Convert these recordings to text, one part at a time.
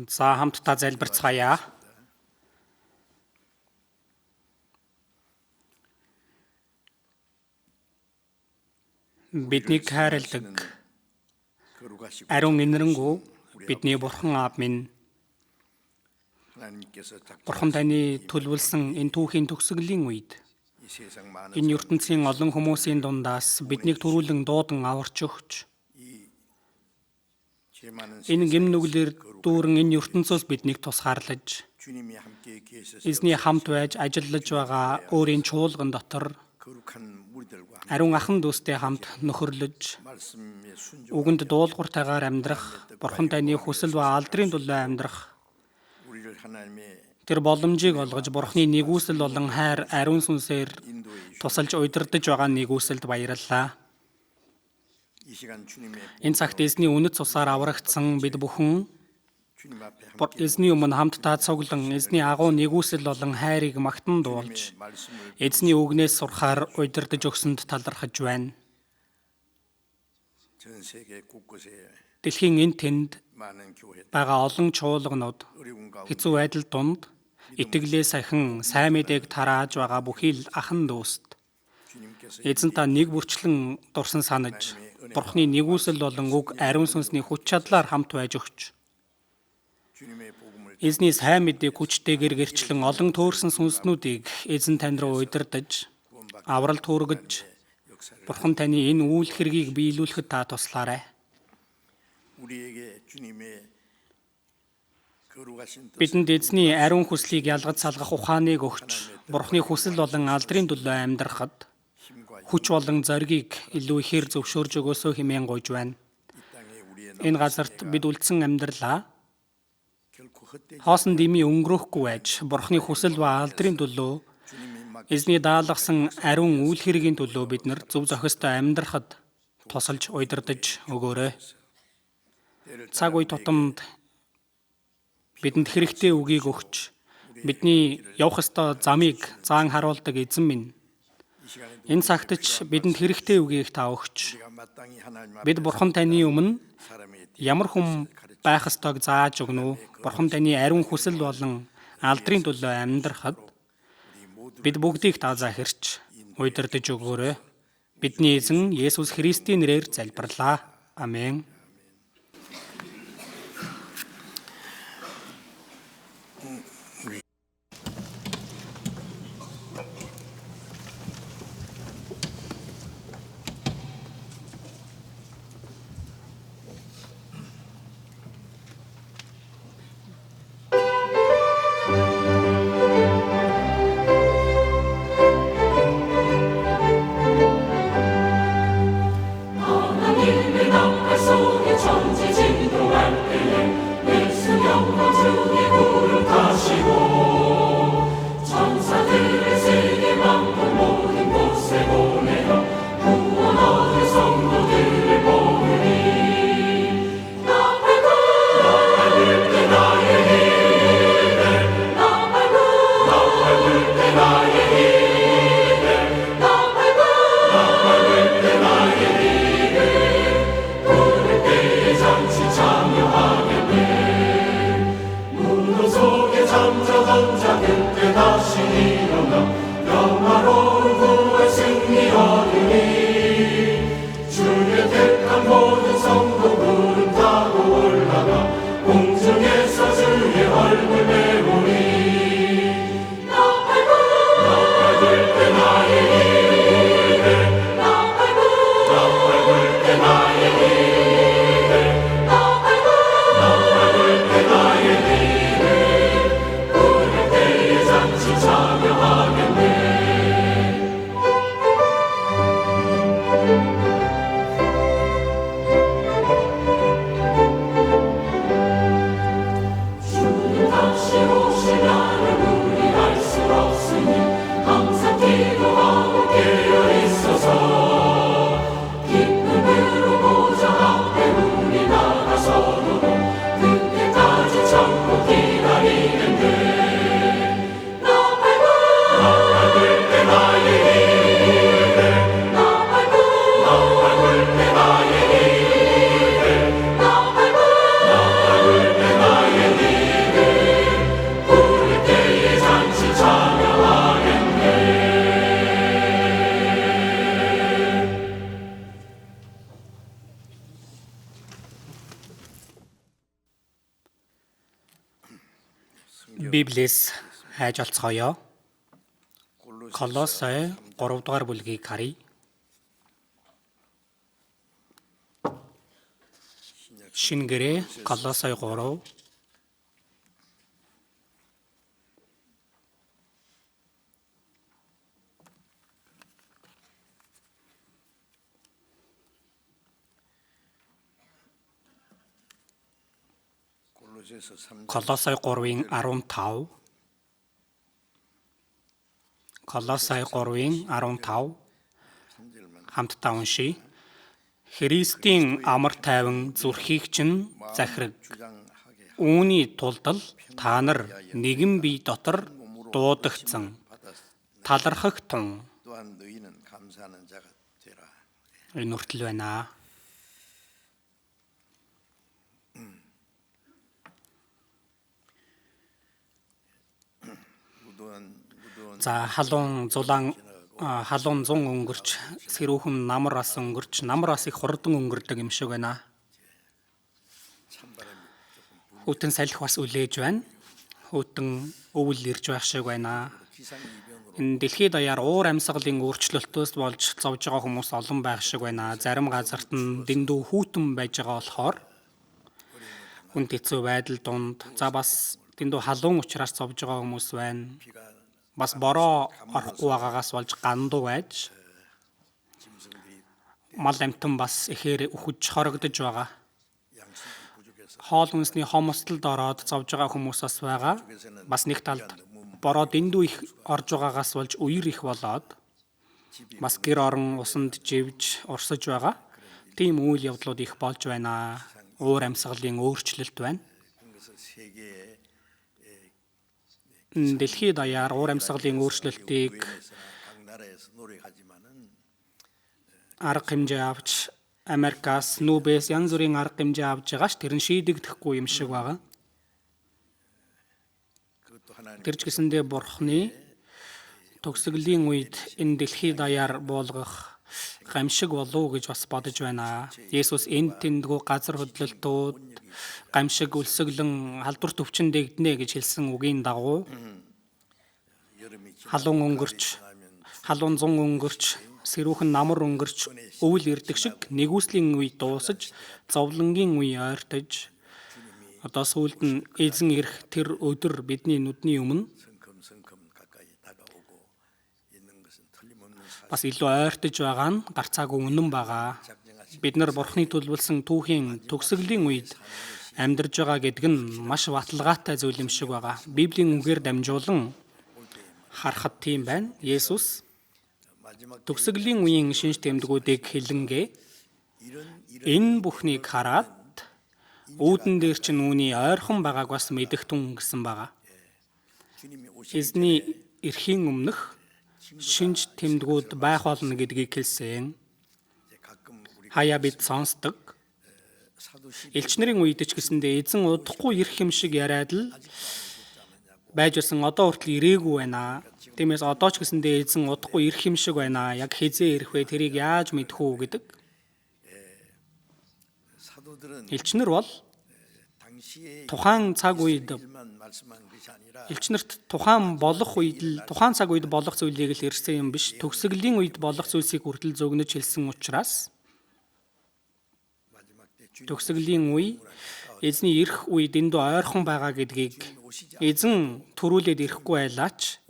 За хамтдаа залбирцгаая. Биднийг хайрладаг ариун инэрэнгүү бидний Бурхан Аав минь, Бурхан таны төлөвлөсөн энэ түүхийн төгсгөлийн үед энэ ертөнцийн олон хүмүүсийн дундаас биднийг төрүүлэн дуудан аварч өгч энэ гэм нүглэр дүүрэн энэ ертөнцөөс биднийг тусгаарлаж эзний хамт байж ажиллаж байгаа өөрийн чуулган дотор ариун ахан дүүстэй хамт нөхөрлөж үгэнд дуулууртайгаар амьдрах, Бурхан таны хүсэл ба алдрын төлөө амьдрах тэр боломжийг олгож Бурханы нэгүсэл болон хайр ариун сүнсээр тусалж удирдах байгаа нэгүсэлд баярлалаа. Энэ цагт эзний үнэт цусаар аврагдсан бид бүхэн эзний өмнө хамтдаа цуглан эзний агуу нэгүсэл болон хайрыг магтан дуулж эзний үгнээс сурахаар удирдах өгсөнд талархаж байна. Дэлхийн энэ тэнд байгаа олон чуулганууд хэцүү байдал донд итгэлээ сахин сайн мэдээг тарааж байгаа бүхий л ахан дүүст эзэн та нэг бүрчлэн дурсан санаж Бурхны нэгүсэл болон үг ариун сүнсний хүч чадлаар хамт байж өгч эзний сайн мэдээг хүчтэйгээр гэрчлэн олон төөрсөн сүнснүүдийг эзэн тань руу удирдах авралт хүргэж Бурхан таны энэ үйл хэргийг биелүүлэхэд та туслаарай. Бидэнд эзний ариун хүслийг ялгаж салгах ухааныг өгч Бурханы хүсэл болон алдрын төлөө амьдрахад хүч болон зоригийг илүү ихээр зөвшөөрж өгөөсөө хэмээн гуйж байна. Энэ газарт бид үлдсэн амьдралаа хоосон дэмий өнгөрөхгүй байж Бурханы хүсэл ба алдрын төлөө эзний даалгасан ариун үйл хэргийн төлөө бид нар зөв зохистой амьдрахад тусалж удирдах өгөөрэй. Цаг үе тутамд бидэнд хэрэгтэй үгийг өгч бидний явах ёстой замыг заан харуулдаг эзэн минь. Энэ цагт ч бидэнд хэрэгтэй үгийг та өгч бид Бурхан таны өмнө ямар хүм байх ёстойг зааж өгнө үү? Бурхан таны ариун хүсэл болон алдрын төлөө амьдрахад бид бүгдийг та захирч удирдах өгөөрэй. Бидний эзэн Есүс Христийн нэрээр залбирлаа. Амен. So Библиэс хайж олцгоё. Колосай 3 дугаар бүлгийг харъя. Шинэ гэрээ Колосай 3. Колосай 3-ын 15. Колосай 3-ын 15 хамтдаа уншийе. Христийн амар тайван зүрхийг чинь захираг. Үүний тулд л та нар нэгэн бие дотор дуудагдсан талархах тун. Энэ хүртэл байна. За халуун зун өнгөрч, сэрүүхэн намар ас өнгөрч, намар ас их хурдан өнгөрдөг юм шиг байна. Хүйтэн салхи бас үлээж байна. Хүйтэн өвөл ирж байх шиг байна. Энэ дэлхийд даяар уур амьсгалын өөрчлөлтөөс болж зовж байгаа хүмүүс олон байх шиг байна. Зарим газарт нь дэндүү хүйтэн байж байгаа болохоор хүн хэцүү байдал донд бас дэндүү халуун учраас зовж байгаа хүмүүс байна. Бас бороо орохгүй байгаагаас болж гандуу байж мал амтан бас ихээр үхэж хорогдож байгаа. Хоол хүнсний хомсдолд ороод зовж байгаа хүмүүс бас байгаа. Бас нэг талд бороо дэндүү их орж байгаагаас болж үер их болоод бас гэр орон усанд живж урсаж байгаа. Тийм үйл явдлууд их болж байна. Уур амьсгалын өөрчлөлт байна. Дэлхийд даяар уур амьсгалын өөрчлөлтийг арга хэмжээ авч Америкаас, Нүүбээс янз бүрийн арга хэмжээ авж байгаа ш тэр нь шийдэгдэхгүй юм шиг байгаа. Тэр ч гэсэндээ Бурхны төгсгөлийн үед энэ дэлхийд даяар буулгах гамшиг болов гэж бас бодож байна. Есүс энд тэндгүү газар хөдлөлтүүд гамшиг өлсгөлэн халдвар төвчин дэгднэ гэж хэлсэн үгийн дагуу халуун зун өнгөрч, сэрүүхэн намар өнгөрч, өвөл ирдэг шиг нэгүслийн үе дуусаж, зовлонгийн үе ойртож, одоо сүүлд нь эзэн ирэх тэр өдөр бидний нүдний өмнө бас илүү ойртож байгаа нь гарцаагүй үнэн байгаа. Бид нар Бурхны төлөвлөсөн түүхийн төгсгөлийн үед амьдарж байгаа гэдэг нь маш баталгаатай зүйл юм шиг байгаа. Библийн үгээр дамжуулан харахад тийм байна. Есүс төгсгөлийн үеийн шинж тэмдгүүдийг хэлэнгээ энэ бүхнийг хараад үүдэн дээр чинь үүний ойрхон байгааг бас мэдэх тун гэсэн байгаа. Эзний эрхийн өмнөх шинж тэмдгүүд байх болно гэдгийг хэлсэн. Хаяа бид сонсдог. Элчнэрийн үед ч гэсэндээ эзэн удахгүй ирэх юм шиг яриад л байж байсан одоо хүртэл ирээгүй байна. Тиймээс одоо ч гэсэндээ эзэн удахгүй ирэх юм шиг байна. Яг хизээ ирэх вэ? Тэрийг яаж мэдэх үү гэдэг. Элчнэр бол тухайн цаг үед элчнэрт тухайн цаг үед болох зүйлийг л ирсэн юм биш. Төгсгөлийн үед болох зүйлсийг хүртэл зөгнөж хэлсэн учраас төгсгөлийн үе эзний ирэх үе дэндүү ойрхон байгаа гэдгийг эзэн төрүүлээд ирэхгүй байлаач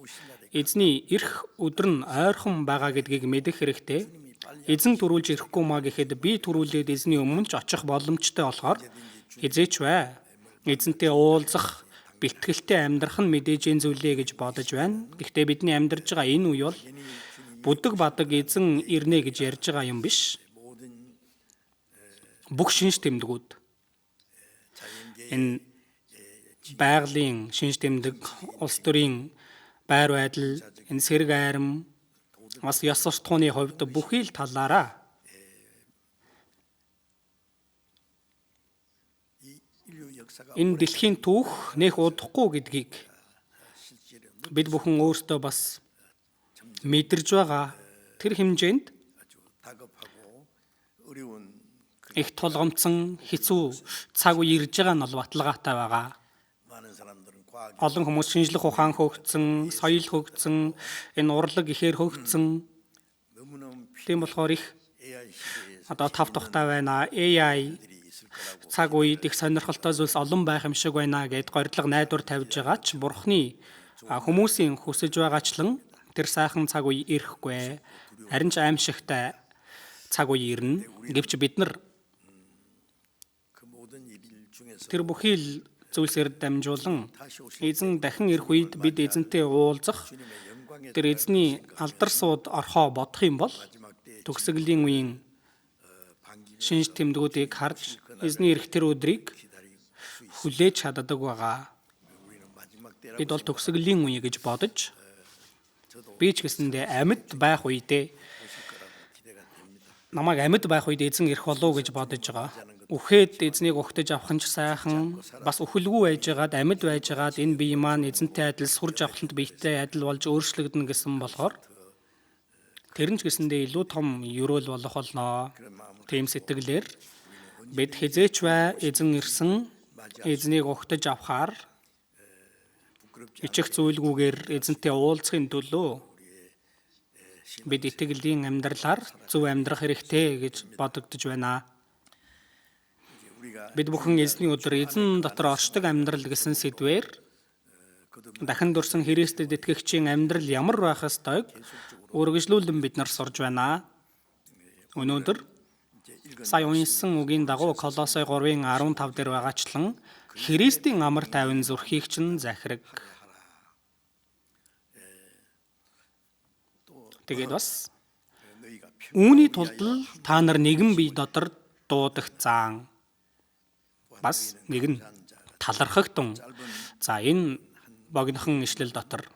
эзний ирэх өдөр нь ойрхон байгаа гэдгийг мэдэх хэрэгтэй. Эзэн төрүүлж ирэхгүй маа гэхэд би төрүүлээд эзний өмнө ч очих боломжтой болохоор хизээч бай. Эзэнтэй уулзах, бэлтгэлтэй амьдрах нь мэдээж зүйлээ гэж бодож байна. Гэхдээ бидний амьдарж байгаа энэ үе бол бүдэг бадаг эзэн ирнэ гэж ярьж байгаа юм биш. Бүх шинж тэмдгүүд энэ байгалийн шинж тэмдэг, улс төрийн байр байдал, энэ сэрэг айрам, бас ёс суртахууны хувьд бүхий л талаараа энэ дэлхийн түүх нэх удахгүй гэдгийг бид бүхэн өөрсдөө бас мэдэрж байгаа. Тэр хэмжээнд их тулгамдсан хэцүү цаг үе ирж байгаа нь бол баталгаатай байгаа. олон хүмүүс шинжлэх ухаан хөгжсөн, соёл хөгжсөн, энэ урлаг ихээр хөгжсөн. Тийм болохоор их одоо тав тухтай байна. AI цаг үед их сонирхолтой зүйлс олон байх юм шиг байна гэд горилго найдвар тавьж байгаа ч Бурхны хүмүүсийн хүсэж байгаачлан тэр сайхан цаг үе ирэхгүй. Харин ч аимшигтай цаг үе ирнэ. Гэвч бид нар тэр бүхий л зүйлсээр дамжуулан эзэн дахин ирэх үед бид эзэнтэй уулзах тэр эзний алдар сууд орхоо бодох юм бол төгсгөлийн үеийн шинж тэмдгүүдийг харж эзний ирэх тэр өдрийг хүлээж чаддаг байгаа. Бид бол төгсгөлийн үе гэж бодож би ч гэсэндээ амьд байх үедээ намайг амьд байх үед эзэн ирэх болов гэж бодож байгаа. Үхээд эзнийг угтаж авах нь ч сайхан, бас үхэлгүй байжгаад амьд байжгаад энэ бие маань эзэнтэй адил сурж авахланд биетэй адил болж өөрчлөгдөн гэсэн болохоор тэр нь ч гэсэндээ илүү том ерөөл болох болно. Тийм сэтгэлээр бид хизээч бай эзэн ирсэн эзнийг угтаж авахаар ичих зүйлгүйгээр эзэнтэй уулзахын төлөө бид итгэлийн амьдралаар зөв амьдрах хэрэгтэй гэж бодогдож байна. Бид бүхэн эзний өдөр эзэн дотор оршдог амьдрал гэсэн сэдвээр дахин дурсан Христэд итгэгчийн амьдрал ямар байх ёстойг үргэлжлүүлэн бид нар сурж байна. Өнөөдөр сая уншсан үгийн дагуу Колосой 3:15 дээр байгаачлан Христийн амар тайван зүрхийг чинь захираг. Тэгээд бас үүний тулд та нар нэгэн бие дотор дуудагцаан. Бас нэг нь талархагтун. За энэ богинохон ишлэл дотор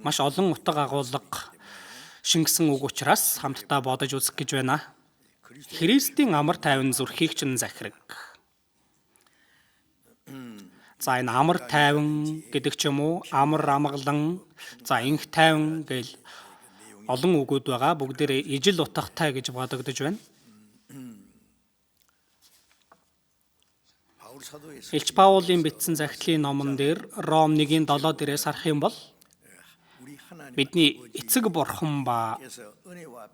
маш олон утга агуулга шингэсэн үг учраас хамтдаа бодож үзэх гэж байна. Христийн амар тайван зүрхийг чинь захираг. За энэ амар тайван гэдэг ч юм уу, амар амгалан, за инх тайван гэл олон үгүүд байгаа. Бүгдээрээ ижил утгатай гэж бодогдож байна. Илч Паулийн бичсэн захидлын номон дээр Ром 1:7 дээрээс харах юм бол бидний эцэг бурхан ба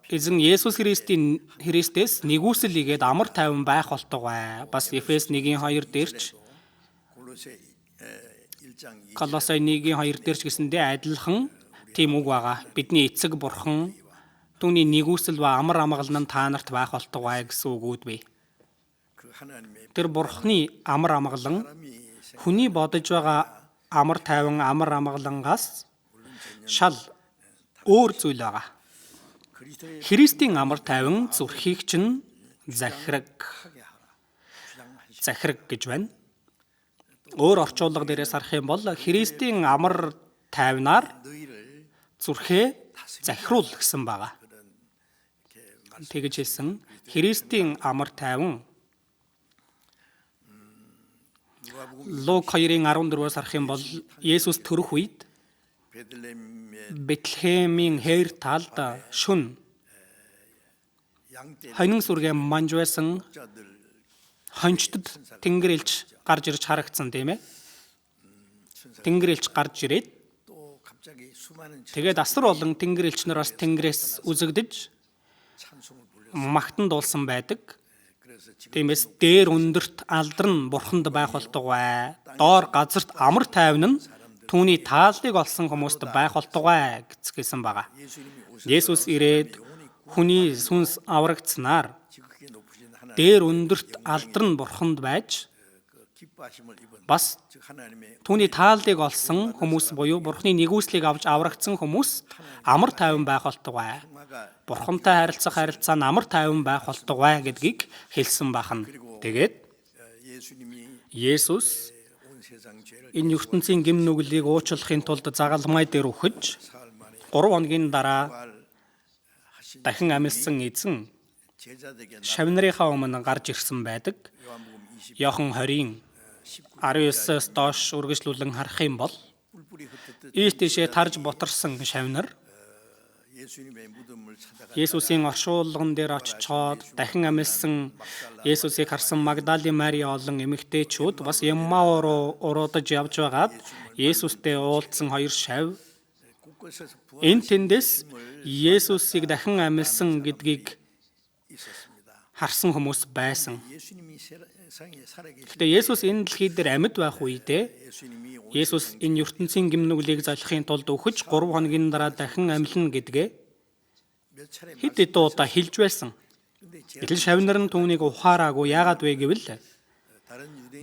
эзэн Есүс Христээс нэгүсэл игээд амар тайван байх болтугай. Бас Эфес 1:2 дээрч Колосой 1:2 дээрч гэсэндээ адилхан тийм үг байгаа. Бидний эцэг бурхан түүний нэгүсэл ба амар амгалан нь та нарт байх болтугай гэсэн үгүүд бий. Тэр бурхны амар амгалан хүний бодож байгаа амар тайван амар амгалангаас шал өөр зүйл байгаа. Христийн амар тайван зүрхийг чинь захираг гэж байна. Өөр орчуулга дээрээс харах юм бол Христийн амар тайвнаар зүрхээ захируул гэсэн байгаа. Тэгж хэлсэн Христийн амар тайван Лук 2:14-өөс харах юм бол Есүс төрөх үед Бэтлехемийн хээр талд шүн хонин сүргээ манж байсан хончтод тэнгэр элч гарч ирж харагдсан тийм ээ. Тэнгэр элч гарч ирээд тэгээд асар олон тэнгэр элч нар бас тэнгэрээс үзэгдэж магтан дуулсан байдаг. Тиймээс дээр өндөрт алдар нь бурханд байх болтугай. Доор газарт амар тайван нь түүний тааллыг олсон хүмүүст байх болтугай гэсэн байгаа. Есүс ирээд хүний сүнс аврагдсанаар дээр өндөрт алдар нь бурханд байж бас түүний тааллыг олсон хүмүүс буюу бурхны нэгүслийг авч аврагдсан хүмүүс амар тайван байх болтугай. Бурхантай харилцах харилцаа нь амар тайван байх болтугай гэдгийг хэлсэн бахан. Тэгээд Есүс энэ ертөнцийн гэм нүглийг уучлахын тулд загалмай дээр өгч 3 хоногийн дараа дахин амьдсан эзэн шавнарынхаа өмнө гарч ирсэн байдаг. Иохан 20:19-с доош үргэлжлүүлэн харах юм бол ийш тийшээ тарж бутарсан шавнар Есүсийн оршуулган дээр очичоод дахин амилсан Есүсийг харсан Магдалины Мари олон эмэгтэйчүүд бас Еммау руу уруудаж явж байгаад Есүстэй уулзсан хоёр шавь энэ тэндээс Есүсийг дахин амилсан гэдгийг харсан хүмүүс байсан. Гэхдээ Есүс энэ дэлхий дээр амьд байх үедээ Есүс энэ ертөнцийн гимнүглийг золихын тулд өгч 3 хоногийн дараа дахин амилна гэдгээ хэд хэдэн удаа хэлж байсан. Гэтэл шавнар нь түүнийг ухаараагүй. Яагаад вэ гэвэл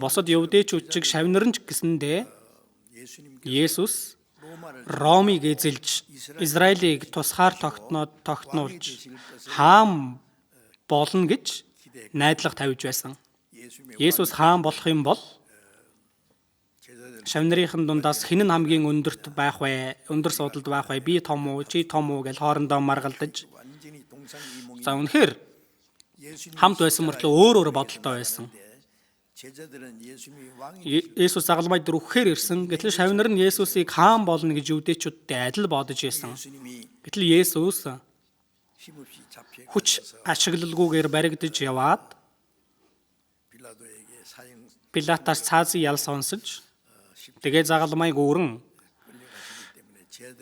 босод евдээчүүд чиг шавнар нь ч гэсэндээ Есүс Ромыг эзэлж Израилийг тусгаар тогтнуулж хаан болно гэж найдлага тавьж байсан. Есүс хаан болох юм бол шавнарын дундаас хэн нь хамгийн өндөрт байх вэ? Өндөр суудалд байх вэ? Би том уу, чи том уу гэж хоорондоо маргалдаж. За үнэхээр хамт байсан мөртлөө өөр бодолтой байсан. Есүс загалмай дээр үхэхээр ирсэн. Гэтэл шавнар нь Есүсийг хаан болно гэж юудэчүүдтэй адил бодож байсан. Гэтэл Есүс хүч ашиглалгүйгээр баригдаж яваад Пилатаас цаазын ял сонсож тэгээ загалмайг өөрөн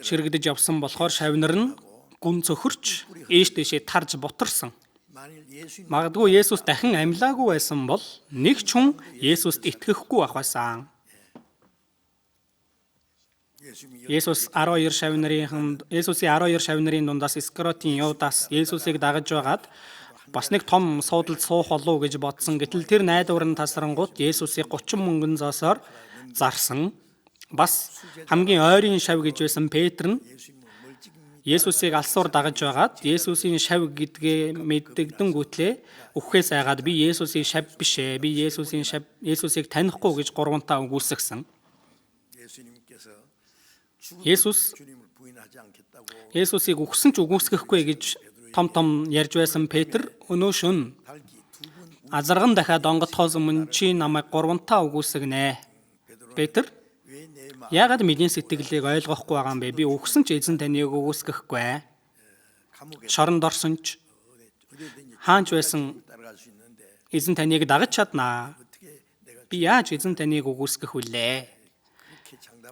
ширэгдэж явсан болохоор шавнар нь гүн цөхөрч ээш дэшээ тарж бутарсан. Магадгүй Есүс дахин амьлаагүй байсан бол нэг ч хүн Есүст итгэхгүй байх байсан. Есүсийн 12 шавнарын дундаас Искариотын Юдас Есүсийг дагаж байгаад бас нэг том суудалд суух болов гэж бодсон. Гэтэл тэр найдвар нь тасрангууд Есүсийг 30 мөнгөн зоосоор зарсан. Бас хамгийн ойрын шав гэж байсан Петр нь Есүсийг алсуур дагаж байгаад Есүсийн шав гэдгээ мэддэгдэнгүүтлээ үхээс айгаад би Есүсийн шав биш ээ. Би Есүсийг танихгүй гэж гурвантаа үгүйсгсэн. Есүсийг үхсэн ч үгүйсгэхгүй гэж том ярьж байсан Петр өнөө шөнө азарган дахиад онготхоос өмнө чи намайг гурвантаа үгүйсгэнэ. Петр яагаад миний сэтгэлийг ойлгохгүй байгаа юм бэ? Би үхсэн ч эзэн таныг үгүйсгэхгүй. Шоронд орсон ч хаанч байсан эзэн таныг дагаж чаднаа. Би яаж эзэн таныг үгүйсгэх вүлээ?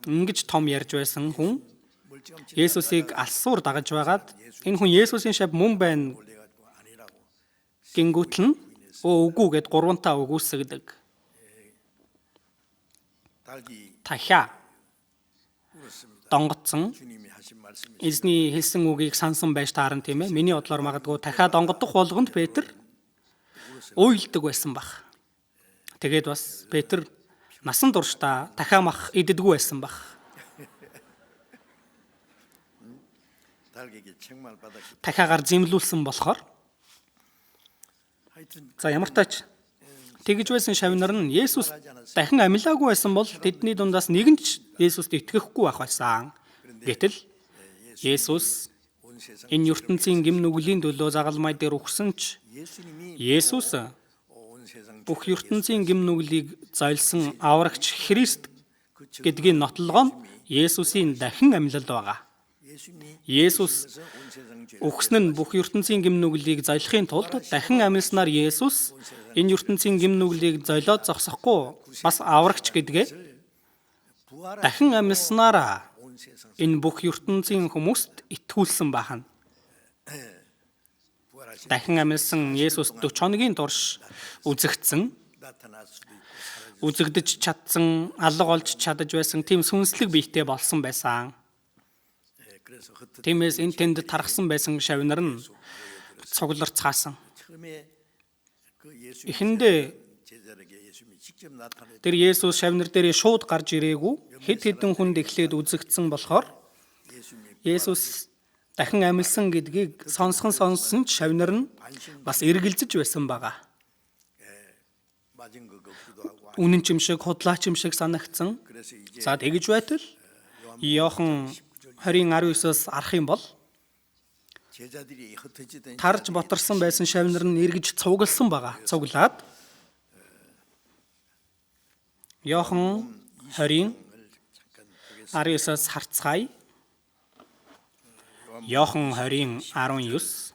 Ингэж том ярьж байсан хүн Есүсийг алсуур дагаж байгаад энэ хүн Есүсийн шав мөн байна гингүүтэл нь үгүй гэд гурвантаа үгүйсгдэг. Тахиа донгоцсон эзний хэлсэн үгийг сансан байж таарна тийм ээ. Миний бодлоор магадгүй дахиад донгодох болгонд Петр уйлдаг байсан баг. Тэгээд бас Петр насан туршдаа дахиа мах иддэггүй байсан баг. Дахиагаар зэмлүүлсэн болохоор за ямар тач тэгж байсан шавнар нь Есүс дахин амьлаагүй байсан бол тэдний дундаас нэгэн ч Есүст итгэхгүй байх байсан. Гэтэл Есүс энэ ертөнцийн гим нүглийн төлөө загалмай дээр үхсэн ч Есүс бүх ертөнцийн гим нүглийг зойлсон аврагч Христ гэдгийн нотлогоо нь Есүсийн дахин амьлал байгаа. Есүс үхсэн нь бүх ертөнцийн гим нүглийг золихын тулд дахин амьлснаар Есүс энэ ертөнцийн гим нүглийг золиод зогсохгүй бас аврагч гэдгээ дахин амьлснараа энэ бүх ертөнцийн хүмүүст итгүүлсэн байна. Дахин амьлсан Есүс 40 хоногийн турш үзэгдэж чадсан, алга олж чадаж байсан тийм сүнслэг биетэй болсон байсан. Тиймээс энэ тэнд тархсан байсан шавнар нь цугларч цаасан. Эхэндээ тэр Есүс шавнар дээрээ шууд гарч ирээгүй хэд хэдэн хүнд эхлээд үзэгдсэн болохоор Есүс дахин амьлсан гэдгийг сонссон ч шавнар нь бас эргэлзэж байсан байгаа. Үнэн ч юм шиг, худлаач юм шиг санагдсан. За тэгж байтал Иохан 20:19-с арах юм бол тарж ботарсан байсан шавнар нь эргэж цугласан байгаа. Цуглаад Иохан 20:19-с харцгаая. Иохан 20:19.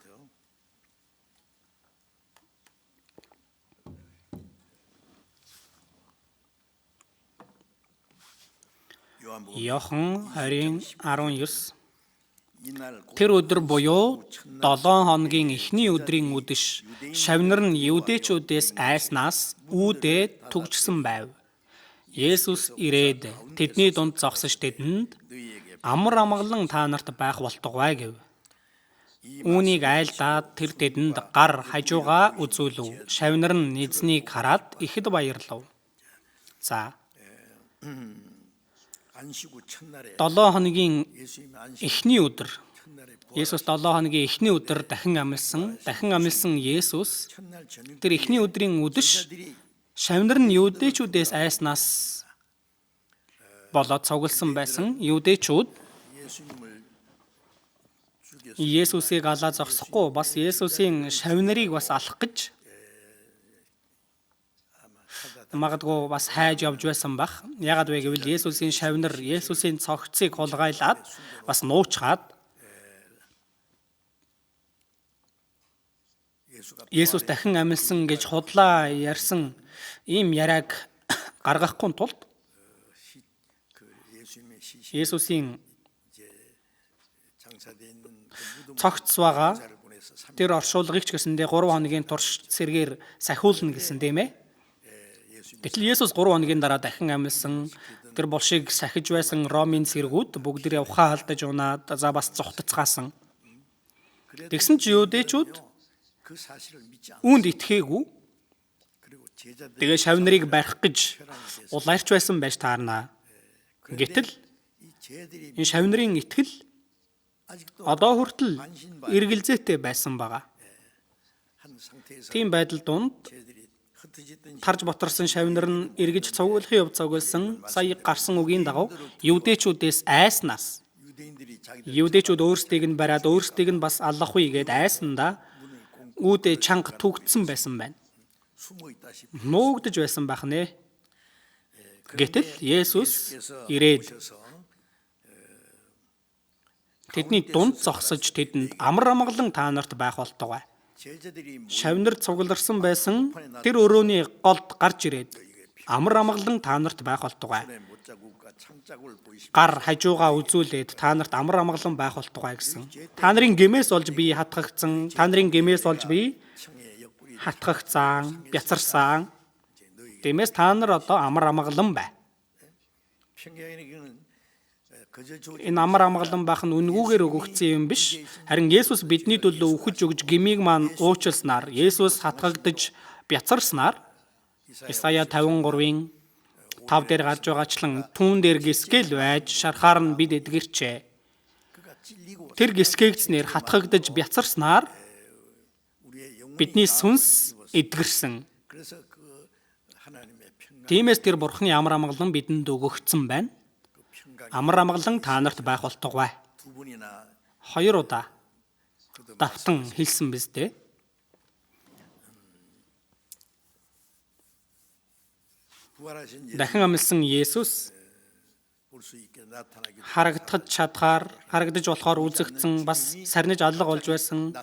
Иохан 20:19. Тэр өдөр буюу 7 хоногийн эхний өдрийн үдэш шавнар нь евдээчүүдээс айснаас үүдээ түгжсэн байв. Есүс ирээд тэдний дунд зогсож тэдэнд амар амгалан та нарт байх болтугай гэв. Үүнийг айлдаад тэр тэдэнд гар хажуугаа үзүүлв. Шавнар нь эзнийг хараад ихэд баярлав. За 7 хоногийн эхний өдөр Есүс 7 хоногийн эхний өдөр дахин амилсан Есүс тэр эхний өдрийн үдэш шавнар нь евдээчүүдээс айснаас болоод цугласан байсан евдээчүүд Есүсийг алаа зогсохгүй бас Есүсийн шавнарыг бас алах гэж магадгүй бас хайж явж байсан бах. Ягаад вэ гэвэл Есүсийн шавнар Есүсийн цогцыг хулгайлаад бас нуучгаад Есүс дахин амилсан гэж худлаа ярьсан ийм яриаг гаргахгүй тулд Есүсийн цогц байгаа тэр оршуулгыг ч гэсэндээ 3 хоногийн турш сэргээр сахиулна гэсэн тийм ээ. Гэтэл Есүс 3 хоногийн дараа дахин амилсан тэр булшийг сахиж байсан Ромын цэргүүд бүгдээ ухаан алдаж унаад за бас зүхтацгаасан. Тэгсэн чи юудэчүүд үүнд итгээгүй. Тэгээ шавнарыг барих гэж улаарч байсан байж таарна. Гэтэл энэ шавнарын итгэл одоо хүртэл эргэлзээтэй байсан байгаа. Тийм байдал донд тарж боторсон шавнар нь эргэж цуглахын хувьд цугласан сая гарсан үгийн дагав евдээчүүдээс айснаас евдээчүүд өөрсдийг нь бариад өөрсдийг нь бас аллах үе гээд айсандаа үүдээ чанга түгтсэн байсан байна. Нуугдж байсан байх нэ. Гэтэл Есүс ирээд тэдний дунд зогсож тэдэнд амар амгалан та нарт байх болтугай. Шавнар цугларсан байсан тэр өрөөний голд гарч ирээд амар амгалан та нарт байх болтугай. Гар хажуугаа үзүүлээд та нарт амар амгалан байх болтугай гэсэн. Та нарын гэмээс олж би хатгагдсан, та нарын гэмээс олж би хатгагдсан, бяцарсан. Тиймээс та нар одоо амар амгалан бай. Энэ амар амгалан байх нь үнгүүгээр өгөгдсөн юм биш. Харин Есүс бидний төлөө үхэж өгж гмийг маань уучлснаар, Есүс хатгагдж бяцарснаар Исая 53-ийн 5 дээр гарч байгаачлан түүн дээр гисгэл байж шархаар нь бид эдгэрчээ. Тэр гисгээгдснээр хатгагдж бяцарснаар бидний сүнс эдгэрсэн. Тиймээс тэр Бурхны амар амгалан бидэнд өгөгдсөн байна. Амар амгалан та нарт байх болтугай. 2 удаа давтан хэлсэн биз дээ. Дахин амилсан Есүс харагдах чадхаар, харагдаж болохоор үзэгдсэн бас сарниж алга болж байсан.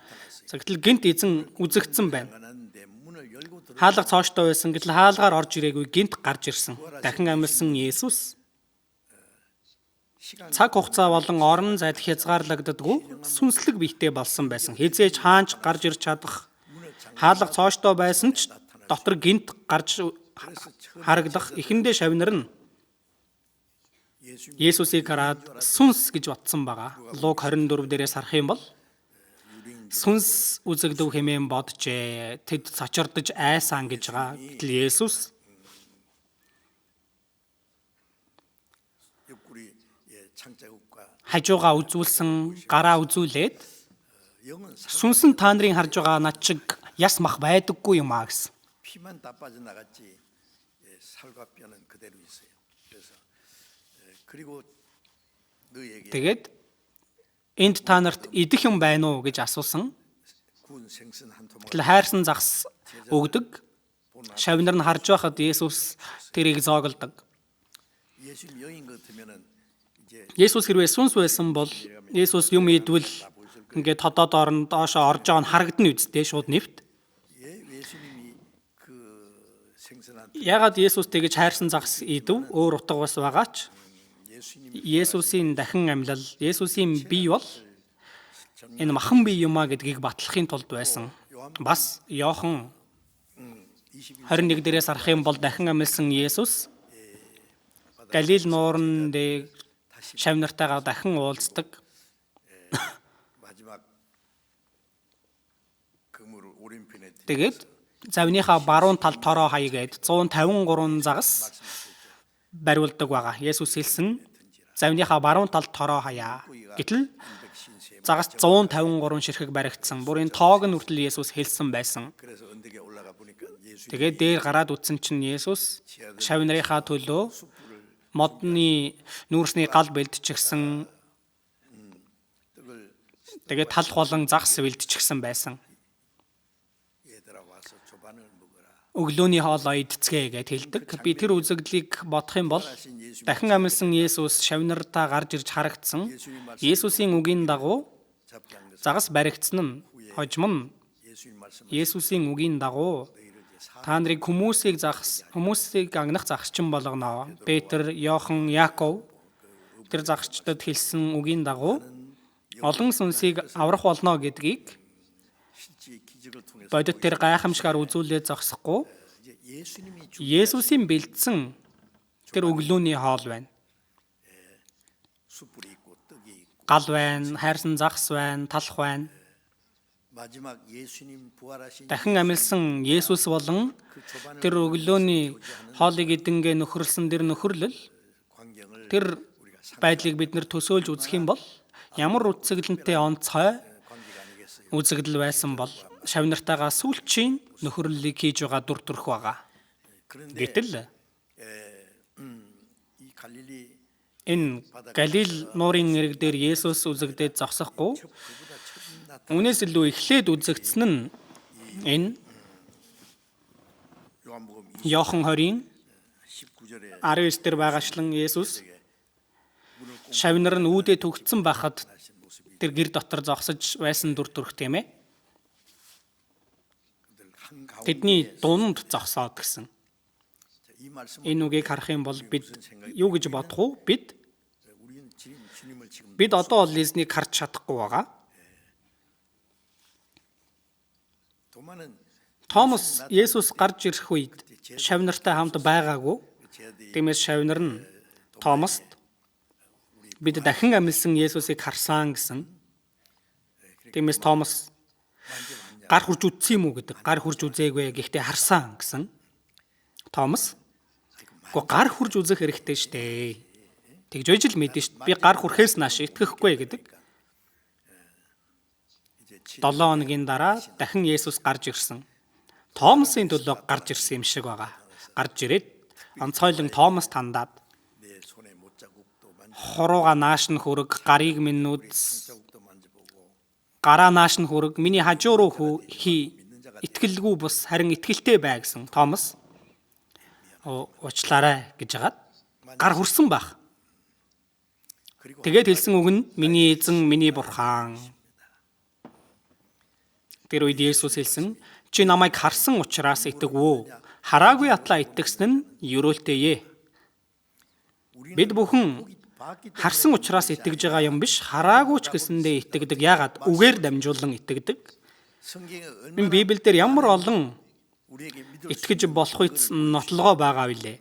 Гэтэл гинт эзэн үзэгдсэн байна. Хаалга цооштой байсан гэтэл хаалгаар орж ирээгүй гинт гарч ирсэн. Дахин амилсан Есүс цаг хугацаа болон орон зайд хязгаарлагддаггүй сүнслэг биетэй болсон байсан. Хизээж хаанч гарч ирж чадах хаалга цооштой байсан ч дотор гинт гарч харагдах эхэндээ шавнар нь Есүсийг хараад сүнс гэж батсан байгаа. Луг 24 дээрээс харах юм бол сүнс үзэгдэв хэмээн боджээ. Тэд цочордож айсан гэж байгаа. Гэтэл Есүс хажуугаа үзүүлсэн, гараа үзүүлээд сүнс нь та нарын харж байгаа над чиг яс мах байдаггүй юм аа гэсэн. Тэгээд энд та нарт идэх юм байна уу гэж асуусан. Гэтэл хайрсан загас өгдөг. Шавнар нь харж байхад Есүс тэрийг зоогддог. Есүс хэрвээ сүнс байсан бол Есүс юм идвэл ингээд тодоод орно доошоо орж байгаа нь харагдана үсттэй шууд нэвт. Ягаад Есүс тэгэж хайрсан загас идэв? Өөр утга бас байгаач. Есүсийн дахин амьлал, Есүсийн бие бол энэ махан бие юмаа гэдгийг батлахын тулд байсан. Бас Иохан 21 дээрээс харах юм бол дахин амьлсан Есүс Галил нууран дээр шавнартайгаа дахин уулздаг. Тэгээд завныхаа баруун тал тороо хаяа гээд 153 загас бариулдаг байгаа. Есүс хэлсэн завныхаа баруун тал тороо хаяа. Гэтэл загас 153 ширхэг баригдсан. Бүрийн тоог нь хүртэл Есүс хэлсэн байсан. Тэгээд дээр гараад үтсэн чинь Есүс шавнарынхаа төлөө модны нүүрсний гал бэлдчихсэн. Тэгээд тал болон загас бэлдчихсэн байсан. Өглөөний хоолоо идцгээ гэж хэлдэг. Би тэр үзэгдлийг бодох юм бол дахин амьсан Есүс шавнартаа гарч ирж харагдсан. Есүсийн үгийн дагуу загас баригдсан нь хожим нь Есүсийн үгийн дагуу та нарыг хүмүүсийг агнах загсчин болгоно. Петр, Иохан, Яаков тэр загсчдад хэлсэн үгийн дагуу олон сүнсийг аврах болно гэдгийг бодит тэр гайхамшгаар үзүүлээд зогсохгүй Есүсийн бэлдсэн тэр өглөөний хоол байна. Гал байна, хайрсан загас байна, талх байна. Дахин амьлсан Есүс болон тэр өглөөний хоолыг идэнгээ нөхөрлсөн тэр нөхөрлөл тэр байдлыг бид нэр төсөөлж үзэх юм бол ямар үтсгэлэнтэй онцгой үзэгдэл байсан бол шавнартайгаа сүүлчийн нөхөрлөлийг хийж байгаа дүр төрх байгаа. Гэтэл энэ Галил нуурын ирэг дээр Есүс үзэгдээд зогсохгүй үнээс илүү эхлээд үзэгдсэн нь энэ Иохан 20-ийн 19 дээр байгаачлан Есүс шавнар нь үүдээ төгцсөн байхад тэр гэр дотор зогсож байсан дүр төрх тийм ээ. Тэдний дунд зогсоод гэсэн. Энэ үгийг харах юм бол бид юу гэж бодох уу? Бид одоо бол эзнийг харж чадахгүй байгаа. Томас Есүс гарч ирэх үед шавнартай хамт байгаагүй. Тиймээс шавнар нь Томаст бид дахин амьлсан Есүсийг харсан гэсэн. Тиймээс Томас гар хурж үзсэн юм уу гэдэг. Гар хурж үзээгүй гэхдээ харсан гэсэн. Томас гар хурж үзэх хэрэгтэй штэ. Тэгж байж л мэдэн штэ. Би гар хүрхээс нааш итгэхгүй гэдэг. 7 хоногийн дараа дахин Есүс гарч ирсэн. Томасын төлөө гарч ирсэн юм шиг байгаа. Гарч ирээд онцгойлон Томас тандаад хорууга нааш нь хүрэг, гарыг минь үз. Гараа нааш нь хүрэг, миний хажуу руу хий. Итгэлгүй бус харин итгэлтэй бай гэсэн Томас. Уучлаарай гэж хагаад гар хүрсэн байх. Тэгээд хэлсэн үг нь миний эзэн, миний бурхан. Тэр үед Есүс хэлсэн чи намайг харсан учраас итгэв. Хараагүй атлаа итгэсэн нь ерөөлтэйе. Бид бүхэн харсан учраас итгэж байгаа юм биш, хараагүй ч гэсэндээ итгэдэг. Яагаад? Үгээр дамжуулан итгэдэг. Энэ Библиэлд ямар олон итгэж болох үс нотлогоо байгаа билээ.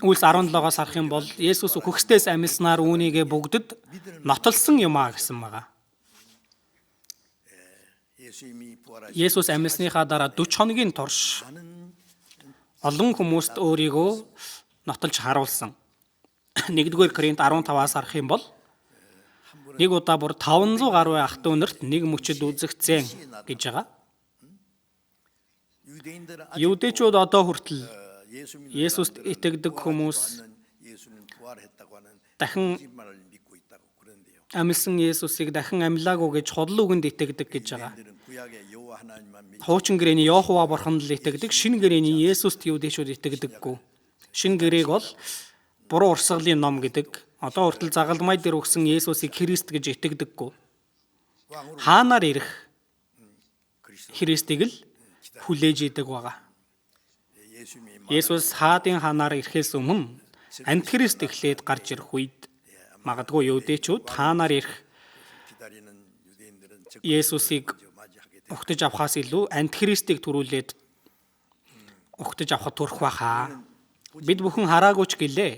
Үлс 17-оос харах юм бол Есүс үхэгчдээс амьснаар үүнийгээ бүгдэд нотолсон юм а гэсэн байгаа. Есүс амьсныхаа дараа 40 хоногийн турш олон хүмүүст өөрийгөө нотолж харуулсан. 1-р Коринт 15-аас харах юм бол нэг удаа бүр 500 гаруй ах トゥ нарт нэг мөчөд үзэгцэн гэж байгаа. Юудэчүүд одоо хүртэл Есүст итгэдэг хүмүүс дахин амьсан Есүсийг дахин амьлаагүй гэж худал үгэнд итгэдэг гэж байгаа. Хуучин гэрээний Йохова бурханд л итгэдэг, шинэ гэрээний Есүст юудэчүүд итгэдэггүй. Шинэ гэрээг бол буруу урсгалын ном гэдэг одоо хүртэл загалмай дээр өгсөн Есүсийг Христ гэж итгэдэггүй. Хаанаар ирэх Христийг л хүлээж идэг байгаа. Есүс хаадын хаанаар ирэхээс өмнө Антихрист эхлээд гарч ирэх үед магадгүй юудэчүүд хаанаар ирэх Есүсийг угтаж авахаас илүү Антихристийг төрүүлээд угтаж авахд турах байхаа. Бид бүхэн хараагүй ч гэлээ.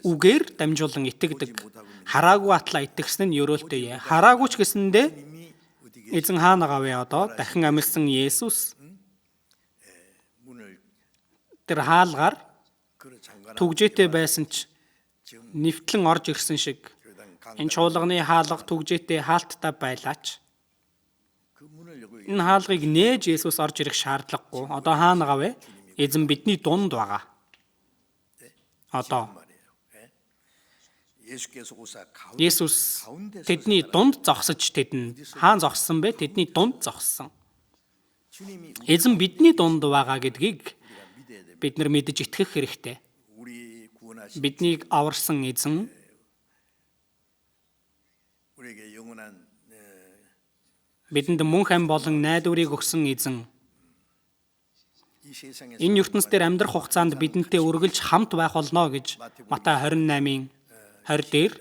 Үгээр дамжуулан итгэдэг. Хараагүй атлаа итгэсэн нь ерөөлтэй. Хараагүй ч гэсэндээ эзэн хаана гавь одоо дахин амьсан Есүс тэр хаалгаар түгжээтэй байсан ч нэвтлэн орж ирсэн шиг энэ чуулганы хаалга түгжээтэй хаалттай байлаач. Энэ хаалгыг нээж Есүс орж ирэх шаардлагагүй. Одоо хаана гавь? Эзэн бидний дунд байгаа. Одоо Есүс тэдний дунд зогсож тэдэнд хаан зогссон бэ? Тэдний дунд зогссон. Эзэн бидний дунд байгаа гэдгийг бид нар мэдэж итгэх хэрэгтэй. Биднийг аварсан эзэн бидэнд мөнх ам болон найдварыг өгсөн эзэн энэ ертөнц дээр амьдрах хугацаанд бидэнтэй үргэлж хамт байх болно гэж Матай 28-ын 20 дээр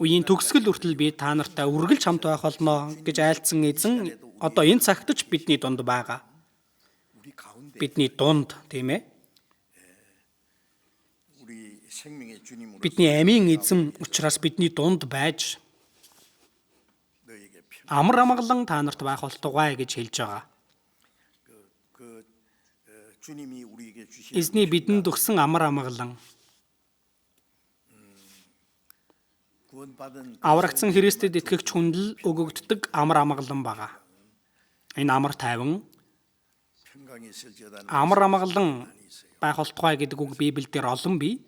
үеийн төгсгөл хүртэл би та нартай үргэлж хамт байх болно гэж айлцсан эзэн одоо энэ цагт ч бидний дунд байгаа. Бидний дунд, тийм ээ. Бидний амийн эзэн учраас бидний дунд байж амар амгалан та нарт байх болтугай гэж хэлж байгаа. Эзний бидэнд өгсөн амар амгалан аврагдсан Христэд итгэгч хүнд л өгөгддөг амар амгалан байгаа. Энэ амар тайван амар амгалан байх болтугай гэдэг үг Библиэлд олон бий.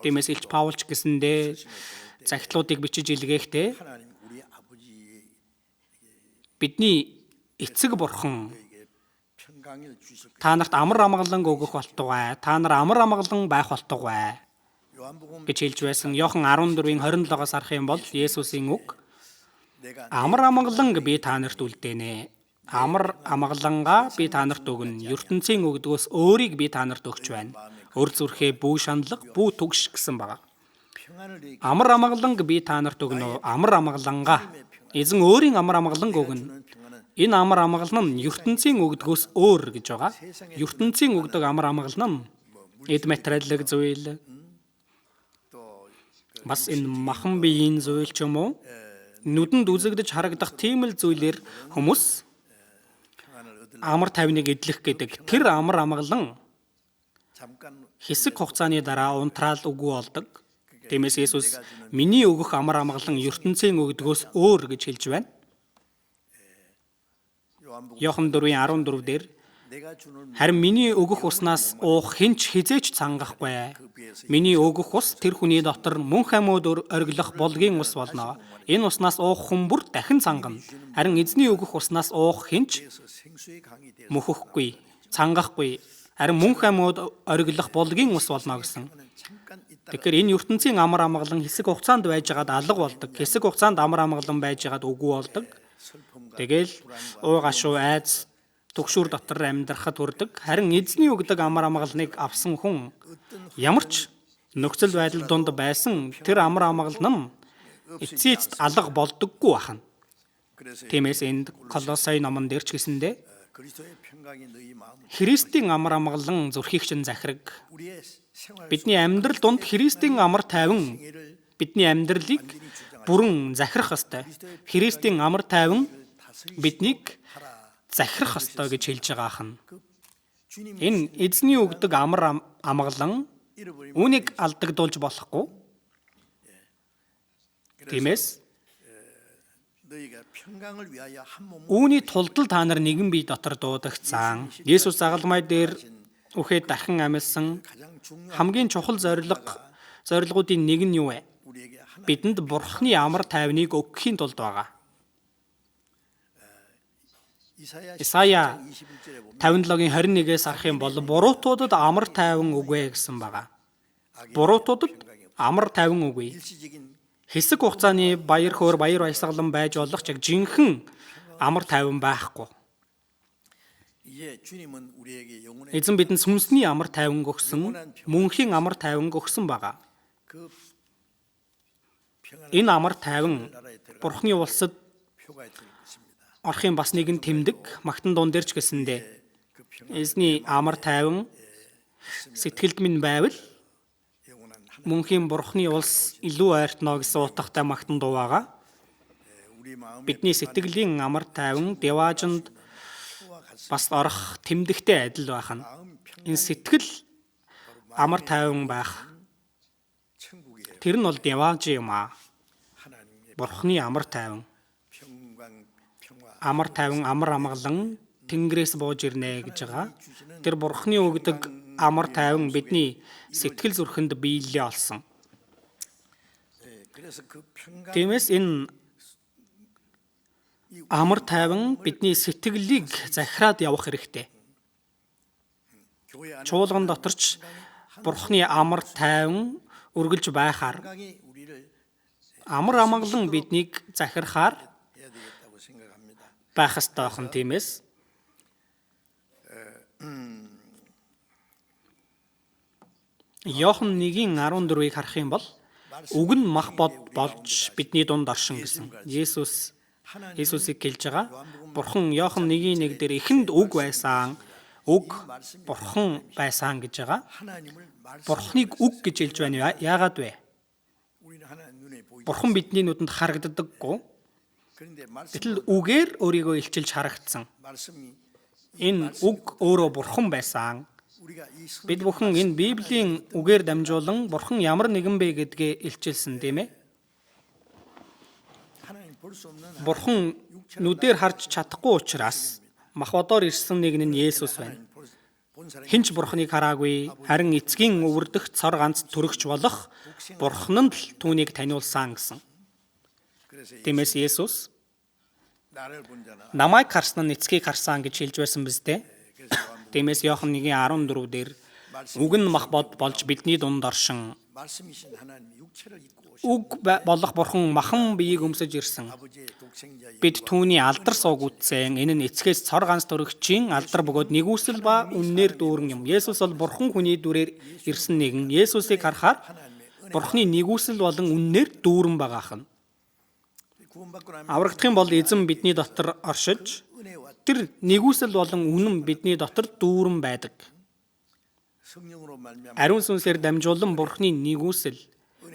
Тиймээс Илч Паулч гэсэндээ захидлуудыг бичиж илгээхдээ бидний эцэг бурхан та нарт амар амгалан өгөх болтугай, та нар амар амгалан байх болтугай гэж хэлж байсан. Иохан 14-ийн 27-оос харах юм бол Есүсийн үг амар амгалан би та нарт үлдээнэ. Амар амгалангаа би та нарт өгнө. ертөнцийн өгдгөөс өөрийг би та нарт өгч байна. Өр зүрхээ бүү шаналга, бүү түгш гэсэн байгаа. Амар амгаланг би та нарт өгнө. Амар амгалангаа эзэн өөрийн амар амгаланг өгнө. Энэ амар амгалан нь ертөнцийн өгдгөөс өөр гэж байгаа. ертөнцийн өгдөг амар амгалан нь эд материаллык зүйл. Бас энэ махан биеийн зүйл ч юм уу? Нүдэнд үзэгдэж харагдах тийм л зүйлээр хүмүүс амар тайвныг эдлэх гэдэг тэр амар амгалан хэсэг хугацааны дараа унтраал үгүй болдог. Тиймээс Есүс миний өгөх амар амгалан ертөнцийн өгдгөөс өөр гэж хэлж байна. Иохан 4:14 дээр харин миний өгөх уснаас уух хинч хизээч цангахгүй. Миний өгөх ус тэр хүний дотор мөнх амьд оргилох болгийн ус болно. Энэ уснаас уух хүн бүр дахин цангана. Харин эзний өгөх уснаас уух хинч мөхөхгүй, цангахгүй. Харин мөнх амьд оргилох болгийн ус болно гэсэн. Тэгэхээр энэ ертөнцийн амар амгалан хэсэг хугацаанд байжгаад алга болдог. Хэсэг хугацаанд амар амгалан байжгаад үгүй болдог. Тэгэл уу гашуу айц түгшүүр дотор амьдрахад хүрдэг. Харин эзний өгдөг амар амгалныг авсан хүн ямар ч нөхцөл байдал донд байсан тэр амар амгалан нь эцээст алга болдоггүй бахна. Тиймээс энд Колосай номон дээр ч гэсэндээ Христийн амар амгалан зүрхийг чинь захираг. Бидний амьдрал донд Христийн амар тайван бидний амьдралыг бүрэн захирах ёстой. Христийн амар тайван биднийг захирах ёстой гэж хэлж байгаа хан. Энэ эзний өгдөг амар амгалан үүнийг алдагдуулж болохгүй. Тиймээс үүний тулд л та нар нэгэн бие дотор дуудагцсан. Есүс загалмай дээр үхээд дахин амьсан хамгийн чухал зорилгоудын нэг нь юу вэ? Бидэнд Бурхны амар тайвныг өгөхийн тулд байгаа. Исая 57-гийн 21-ээс харах юм бол буруутуудад амар тайван үгүй гэсэн байгаа. Буруутуудад амар тайван үгүй. Хэсэг хугацааны баяр хөөр баяр баясгалан байж болох ч яг жинхэнэ амар тайван байхгүй. Эзэн бидэнд сүнсний амар тайван өгсөн, мөнхийн амар тайван өгсөн байгаа. Энэ амар тайван Бурхны улсад орохын бас нэгэн тэмдэг магтан дуун дээр ч гэсэндээ эзний амар тайван сэтгэлд минь байвал мөнхийн Бурхны улс илүү ойртно гэсэн утгатай магтан дуу байгаа. Бидний сэтгэлийн амар тайван деваажинд бас орох тэмдэгтэй адил байх нь. Энэ сэтгэл амар тайван байх. Тэр нь бол девааж юм аа. Бурхны амар тайван. Амар тайван амар амгалан Тэнгэрээс бууж ирнэ гэж байгаа. Тэр Бурхны өгдөг амар тайван бидний сэтгэл зүрхэнд биелэлээ олсон. Тиймээс энэ амар тайван бидний сэтгэлийг захираад явах хэрэгтэй. Чуулган доторч Бурхны амар тайван үргэлж байхаар амар амгалан биднийг захирахаар байх ёстой хэн тиймээс Иохан 1:14-ийг харах юм бол үг нь мах болж бидний дунд оршин гэсэн. Есүсийг хэлж байгаа. Бурхан Иохан 1:1 дээр эхэнд үг байсан, үг Бурхан байсан гэж байгаа. Бурханыг үг гэж хэлж байна. Яагаад вэ? Бурхан бидний нүдэнд харагддаггүй. Гэтэл үгээр өөрийгөө илчилж харагдсан. Энэ үг өөрөө Бурхан байсан. Бид бүхэн энэ Библийн үгээр дамжуулан Бурхан ямар нэгэн бэ гэдгээ илчилсэн тийм ээ. Бурхан нүдээр харж чадахгүй учраас мах бодоор ирсэн нэг нь Есүс байна. Хинч Бурханыг хараагүй, харин эцгийн өвөрдөх цор ганц төрөгч болох Бурхан нь л түүнийг таниулсан гэсэн. Тиймээс Есүс намайг харсан нь эцгийг харсан гэж хэлж байсан биз дээ. Тиймээс Иохан 1:14 дээр үг нь мах болж бидний дунд оршин үг болох Бурхан махан биеийг өмсөж ирсэн. Бид түүний алдар сууг үтсэн. Энэ нь эцгээс цор ганц төрөгчийн алдар бөгөөд нэгүсэл ба үннээр дүүрэн юм. Есүс бол Бурхан хүний дүрээр ирсэн нэгэн. Есүсийг харахаар Бурханы нэгүсэл болон үннээр дүүрэн байгаа юм. Аврагдах юм бол эзэн бидний дотор оршиж тэр нэгүсэл болон үнэн бидний дотор дүүрэн байдаг. Ариун сүнсээр дамжуулан Бурханы нэгүсэл,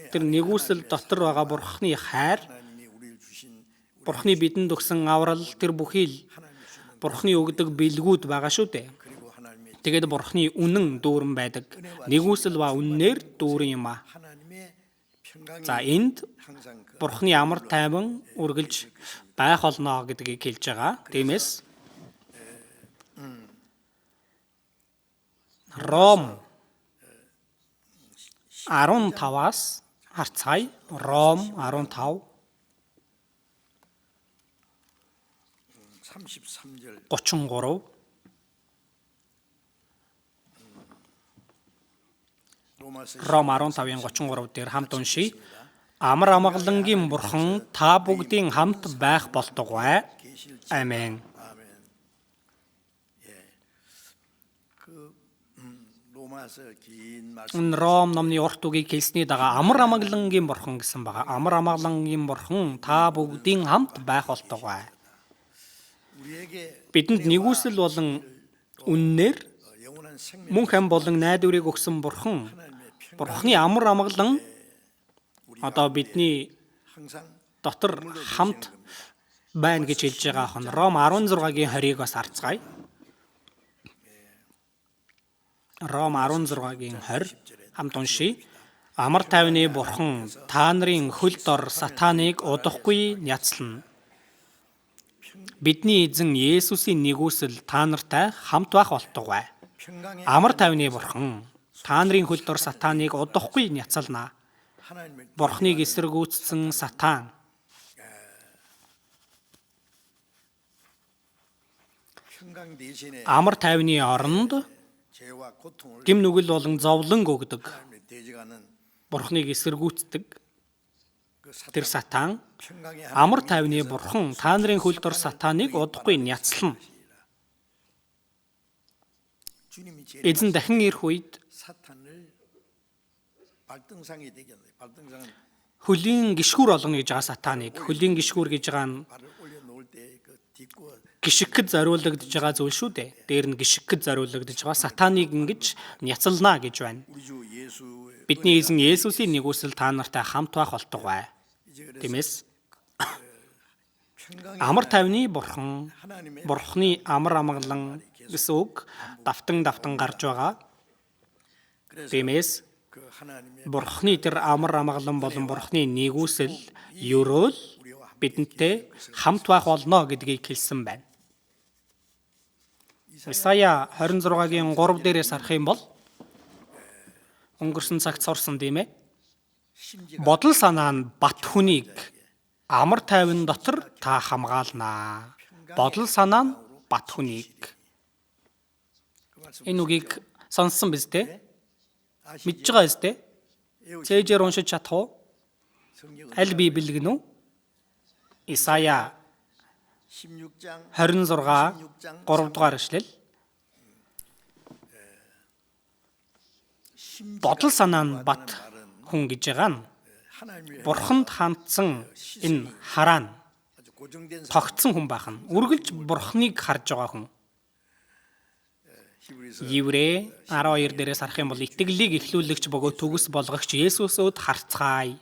тэр нэгүсэл дотор байгаа Бурханы хайр, Бурханы бидэнд өгсөн аврал, тэр бүхий л Бурханы өгдөг бэлгүүд байгаа шүү дээ. Тэгээд Бурханы үнэн дүүрэн байдаг. Нэгүсэл ба үннээр дүүрэн юм аа. За энд Бурханы амар тайван үргэлж байх болно гэдгийг хэлж байгаа. Тиймээс Ром 15-аас харцгаая. Ром 15 33 Ром 15:33 дээр хамт уншия. Амар амгалангийн Бурхан та бүгдийн хамт байх болтугай. Амен. Ром номны урт үгийг хэлсний дагаа амар амгалангийн Бурхан гэсэн байгаа. Амар амгалангийн Бурхан та бүгдийн хамт байх болтугай. Бидэнд нэгүсэл болон үннээр мөнх ам болон найдварыг өгсөн Бурхан, Бурханы амар амгалан одоо бидний дотор хамт байна гэж хэлж байгаа хон. Ром 16:20-ыг бас харцгаая. Ром 16:20 хамт уншия. Амар тайвны Бурхан та нарын хөл дор сатаныг удахгүй няцлана. Бидний эзэн Есүсийн нэгүсэл та нартай хамт байх болтугай. Амар тайвны Бурхан та нарын хөл дор сатаныг удахгүй няцална. Бурхныг эсэргүүцсэн сатан. амар тайвны оронд гим нүгэл болон зовлон өгдөг, Бурхныг эсэргүүцдэг тэр сатан, амар тайвны Бурхан та нарын хөл дор сатаныг удахгүй няцлана. Эзэн дахин ирэх үед хөлийн гიშгүр олгоно гэж байгаа сатаныг, хөлийн гიშгүр гэж байгаа нь гიშгэд зориулагдж байгаа зүйл шүү дээ. Дээр нь гიშгэд зориулагдж байгаа сатаныг ингэж няцална гэж байна. Бидний эзэн Есүсийн нэгүсэл та нартай хамт байх болтугай. Тиймээс амар тайвны Бурхан, Бурхны амар амгалан гэсэн үг давтан гарч байгаа. Тиймээс Бурхны тэр амар амгалан болон Бурхны нэгүсэл ерөөл бидэнтэй хамт байх болно гэдгийг хэлсэн байна. Исая 26-гийн 3 дээрээс харах юм бол өнгөрсөн цагт сурсан тийм ээ. Бодол санаа нь бат хүнийг амар тайван дотор та хамгаалнаа. Бодол санаа нь бат хүнийг. Энэ үгийг сонссон биз дээ? Мэдж байгаа биз дээ? Цээжээр уншиж чадах уу? Аль Библи гэнэ үү? Исая 26 3 дугаар эшлэл. Бодол санаа нь бат хүн гэж байгаа нь Бурханд хандсан энэ хараа нь тогтсон хүн байх нь үргэлж Бурхныг харж байгаа хүн. Еврей 12 дээрээс харах юм бол итгэлийг эхлүүлэгч бөгөөд төгс болгогч Есүсөд харцгаая.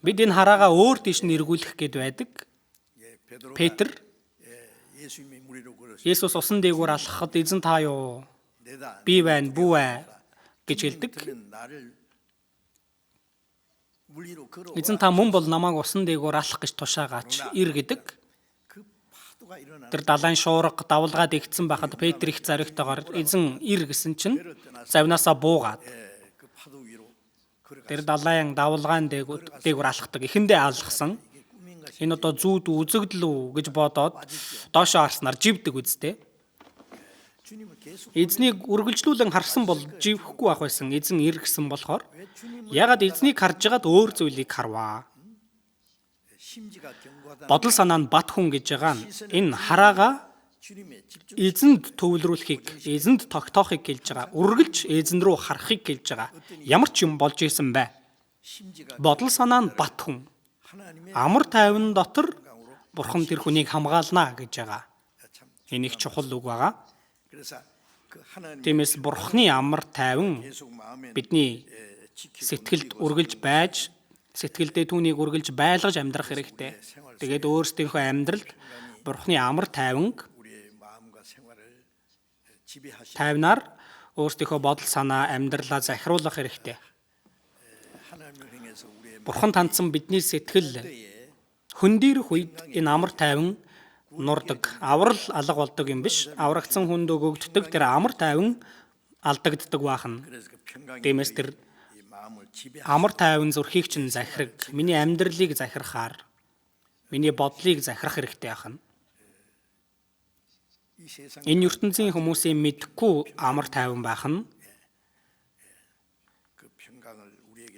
Бид энэ хараагаа өөр тийш нь эргүүлэх гээд байдаг. Петр Есүс усан дээгүүр алхахад эзэн та юу? Би байна, бүү ээ гэж хэлдэг. Эзэн та мөн бол намайг усан дээгүүр алах гэж тушаагаач ир гэдэг. Тэр далайн шуурга давлгаад игдсэн байхад Петр их зоригтойгоор эзэн ир гэсэн чинь завнаасаа буугаад тэр далайн давлгаан дээгүүр алхдаг. Эхэндээ алхсан. Энэ одоо зүүд үзэгдэл үү гэж бодоод доошоо харснаар живдэг үсттэй. Эзнийг үргэлжлүүлэн харсан бол живхгүй байх байсан. Эзэн ир гэсэн болохоор ягаад эзнийг харж ягаад өөр зүйлийг харваа. Бодол санаа нь бат хүн гэж байгаа нь энэ хараага эзэнд төвлөрүүлэхийг, эзэнд тогтоохыг хэлж байгаа. Үргэлж эзэн рүү харахыг хэлж байгаа. Ямар ч юм болж исэн бай. Бодол санаа нь бат хүн. Амар тайван дотор Бурхан тэр хүнийг хамгаална гэж байгаа. Энэ их чухал үг байгаа. Тиймээс Бурхны амар тайван бидний сэтгэлд үргэлж байж, сэтгэлдээ түүнийг үргэлж байлгаж амьдрах хэрэгтэй. Тэгээд өөрсдийнхөө амьдралд Бурхны амар тайвнаар өөрсдийнхөө бодол санаа амьдралаа захируулах хэрэгтэй. Бурхан тандсан бидний сэтгэл хөндийрөх үед энэ амар тайван нурдаг, аврал алга болдог юм биш. Аврагдсан хүнд өгөгддөг тэр амар тайван алдагддаг баахна. Тиймээс тэр амар тайван зүрхийг чинь захираг, миний амьдралыг захирахаар, миний бодлыг захирах хэрэгтэй баахна. Энэ ертөнцийн хүмүүсийн мэдхгүй амар тайван байх нь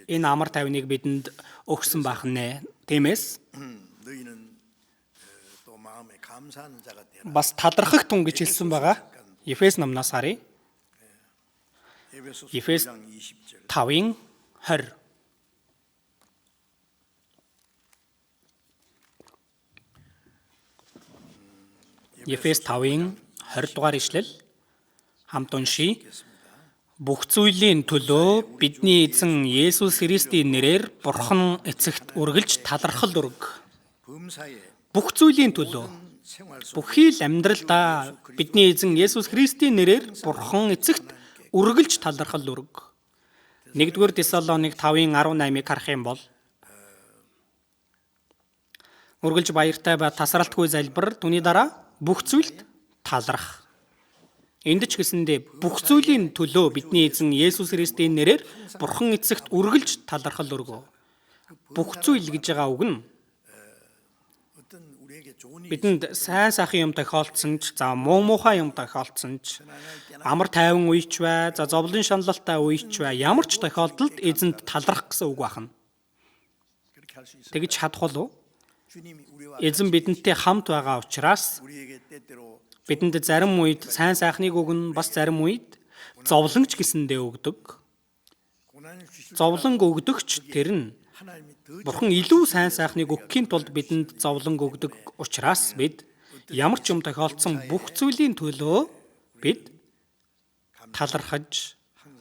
энэ амар тайвныг бидэнд өгсөн байх нэ. Тиймээс бас талархах тун гэж хэлсэн байгаа. Ефес номноос харъя. Ефес 5-ын 20. Ефес 5-ын 20 дугаар ишлэл хамт уншийе. Бүх зүйлийн төлөө бидний эзэн Есүс Христийн нэрээр Бурхан эцэгт үргэлж талархал өрг. Бүх зүйлийн төлөө бүхий л амьдралдаа бидний эзэн Есүс Христийн нэрээр Бурхан эцэгт үргэлж талархал өрг. 1-р Тесалоник 5-ын 18-ыг харах юм бол үргэлж баяртай ба тасралтгүй залбир, түүний дараа бүх зүйлд таларх. Энд ч гэсэндээ бүх зүйлийн төлөө бидний эзэн Есүс Христийн нэрээр Бурхан эцэгт үргэлж талархал өргөө. Бүх зүйл гэж байгаа үг нь бидэнд сайн сайхан юм тохиолдсон ч, за муухай юм тохиолдсон ч, амар тайван үеч бай, за зовлон шаналлтай үеч бай, ямар ч тохиолдолд эзэнд талархах гэсэн үг байна. Тэгж чадах болов? Эзэн бидэнтэй хамт байгаа учраас бидэнд зарим үед сайн сайхныг өгнө, бас зарим үед зовлонгч гэсэндээ өгдөг. Зовлонг өгдөгч тэр нь Бурхан илүү сайн сайхныг өгөхийн тулд бидэнд зовлонг өгдөг учраас бид ямар ч юм тохиолдсон бүх зүйлийн төлөө бид талархаж,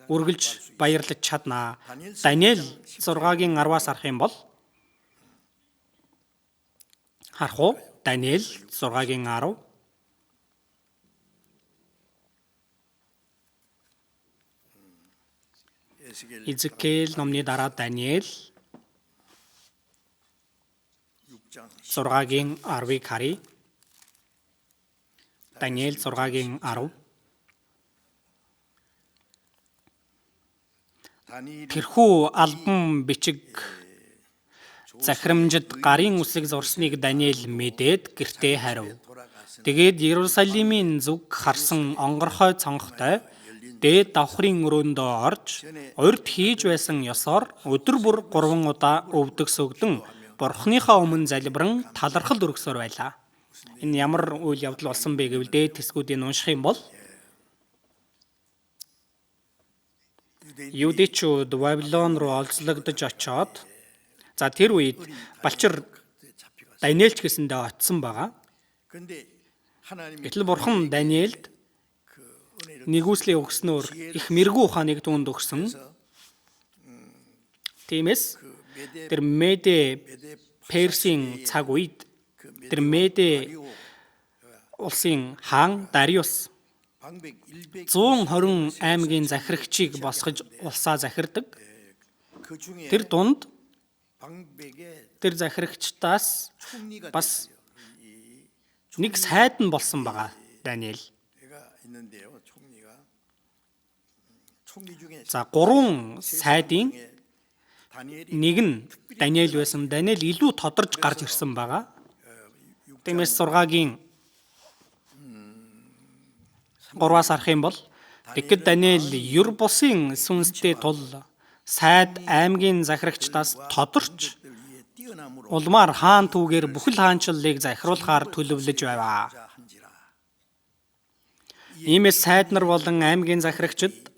үргэлж баярлаж чаднаа. Даниэл 6-гийн 10-аас харах юм бол харах уу? Даниэл 6-гийн 10. Изекиэл номны дараа Даниэл 6-гийн 10-ыг харъя. Даниэл 6-гийн 10. Тэрхүү албан бичиг захирамжид гарын үсэг зурсныг Даниэл мэдээд гэртээ харив. Тэгээд Иерусалимийн зүг харсан онгорхой цонхтой дээд давхрын өрөөндөө орж урд хийж байсан ёсоор өдөр бүр 3 удаа өвдөг сөгдөн Бурхныхаа өмнө залбиран талархал өргөсөөр байлаа. Энэ ямар үйл явдал болсон бэ гэвэл дээд тэсгүүдийг унших юм бол Юдэчүүд Вавилон руу олзлогдож очоод за тэр үед балчир Даниэлч гэсэндээ очсон байгаа. Гэтэл Бурхан Даниэлд нэгүслийг өгснөөр их мэрэгүү ухааныг түүнд өгсөн. Тиймээс тэр Медэ Персийн цаг үед тэр Медэ улсын хаан Дариус 120 аймгийн захирагчийг босгож улсаа захирдаг. Тэр дунд тэр захирагчдаас бас нэг сайд нь болсон байгаа Даниэл. За 3 сайдын нэг нь Даниэл байсан. Даниэл илүү тодорж гарч ирсэн байгаа. Тиймээс 6-гийн 3-аас харах юм бол тэгэхэд Даниэл ер бусын сүнстэй тул сайд аймгийн захирагчдаас тодорч улмаар хаан түүгээр бүхэл хаанчлалыг захируулахаар төлөвлөж байваа. Иймээс сайд нар болон аймгийн захирагчид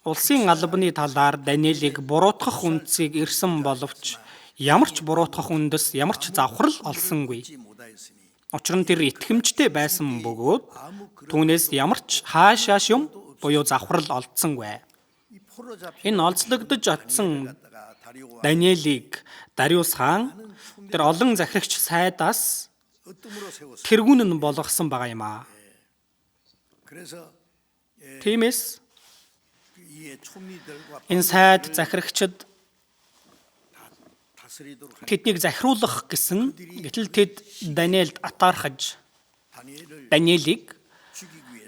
улсын албаны талаар Даниэлийг буруутгах үндсийг ирсэн боловч ямар ч буруутгах үндэс, ямар ч завхрал олсонгүй. Учир нь тэр итгэмжтэй байсан бөгөөд түүнээс ямар ч хаашааш юм буюу завхрал олдсонгүй. Энэ олзлогдож очсон Даниэлийг Дариус хаан тэр олон захирагч сайдаас тэргүүн нь болгосон байгаа юм аа. Тиймээс энэ сайд захирагчид тэднийг захируулах гэсэн гэтэл тэд Даниэлд атаархаж Даниэлийг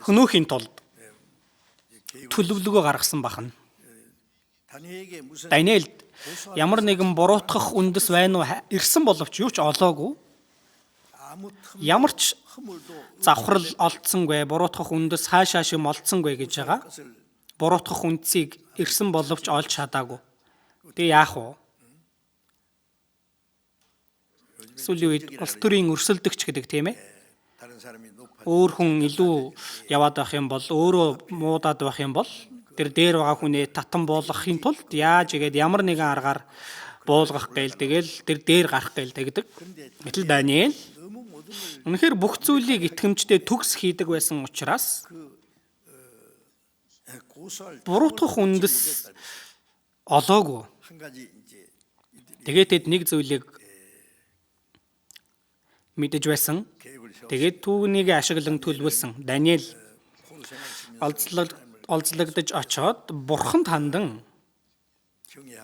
хөнөөхийн тулд төлөвлөгөө гаргасан бахна. Даниэлд ямар нэгэн буруутгах үндэс байна уу ирсэн боловч юу ч олоогүй. Ямар ч завхрал олдсонгүй, буруутгах үндэс хаашааш юм олдсонгүй гэж байгаа. Буруутгах үндсийг ирсэн боловч олж чадаагүй. Тэгээ яах вэ? Сүүлийн үед улс төрийн өрсөлдөгч гэдэг тийм ээ. Өөр хүн илүү яваад байх юм бол, өөрөө муудаад байх юм бол тэр дээр байгаа хүнээ татан буулгахын тулд яаж игээд ямар нэгэн аргаар буулгах гээл тэгэл тэр дээр гарах гээл тэгдэг. Гэтэл Даниэл үнэхээр бүх зүйлийг итгэмжтэй төгс хийдэг байсан учраас буруутгах үндэс олоогүй. Тэгээд тэд нэг зүйлийг мэдэж байсан. Тэгээд түүнийг ашиглан төлөвлөсөн. Даниэл олзлогдож очоод Бурханд хандан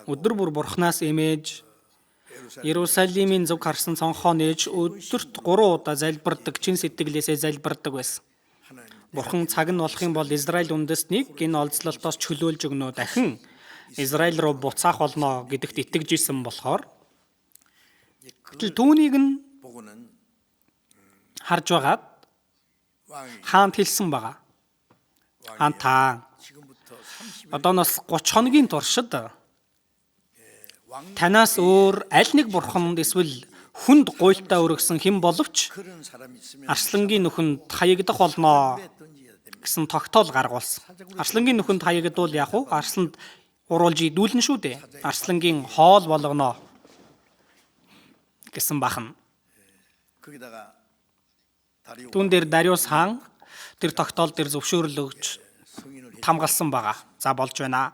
өдөр бүр Бурханаас эмээж Иерусалимийн зүг харсан цонхоо нээж өдөрт 3 удаа залбирдаг, чин сэтгэлээсээ залбирдаг байсан. Бурхан цаг нь болох юм бол Израиль үндэстнийг энэ олзлолтоос чөлөөлж өгнө, дахин Израиль руу буцаах болно гэдэгт итгэж исэн болохоор гэтэл түүнийг нь харж байгаад хаанд хэлсэн байгаа. Хаан та одооноос 30 хоногийн туршид танаас өөр аль нэг бурханд эсвэл хүнд гуйлтаа өргөсөн хэн боловч Арслангийн нүхэнд хаягдах болно гэсэн тогтоол гаргуулсан. Арслангийн нүхэнд хаягдвал яах вэ? Арсланд уруулж идүүлнэ шүү дээ. Арслангийн хоол болгоно гэсэн бахан. Түүн дээр Дариус хаан тэр тогтоол дээр зөвшөөрөл өгч тамгалсан байгаа. За болж байна.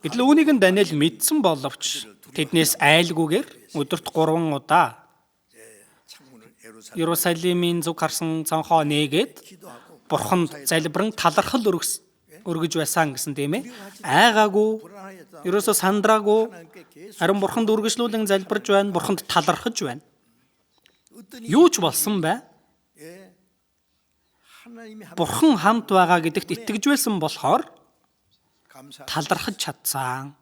Гэтэл үүнийг нь Даниэл мэдсэн боловч тэднээс айлгүйгээр өдөрт 3 удаа Иерусалимийн зүг харсан цонхоо нээгээд бурханд залбиран талархал өргөж байсан гэсэн тийм ээ. Айгаагүй, ерөөсөө сандраагүй, харин бурханд үргэлжлүүлэн залбирж байна, бурханд талархаж байна. Юу ч болсон бай. Бурхан хамт байгаа гэдэгт итгэж байсан болохоор талархаж чадсан.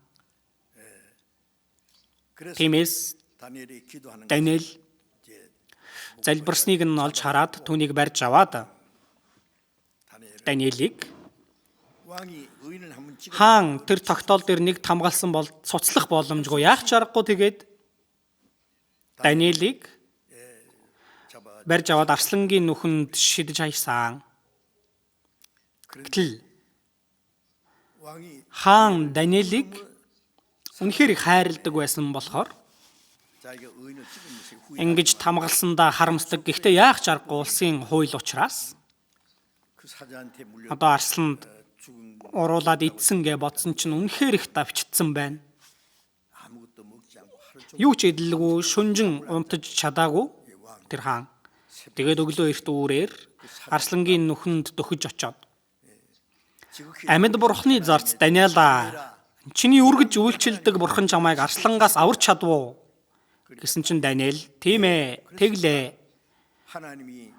Тиймээс Даниэл залбирсныг нь олж хараад түүнийг барьж аваад Даниэлийг хаан тэр тогтоол дээр нэг тамгалсан бол цуцлах боломжгүй яах ч аргагүй тэгээд Даниэлийг барьж аваад Арслангийн нүхэнд шидэж хайсан. Гэтэл хаан Даниэлийг үнэхээр их хайрладаг байсан болохоор ингэж тамгалсандаа харамсдаг. Гэхдээ яах ч аргагүй улсын хууль учраас одоо Арсланд уруулаад идсэн гэж бодсон чинь үнэхээр их давчдсан байна. Юу ч идэлгүй, шүнжин унтаж чадаагүй тэр хаан. Тэгээд өглөө эрт үүрээр Арслангийн нүхэнд дөхөж очоод амьд бурхны зарц Даниэла чиний үргэж үйлчилдэг бурхан чамайг Арслангаас аварч чадвуу гэсэн чинь Даниэл тийм ээ тэглээ.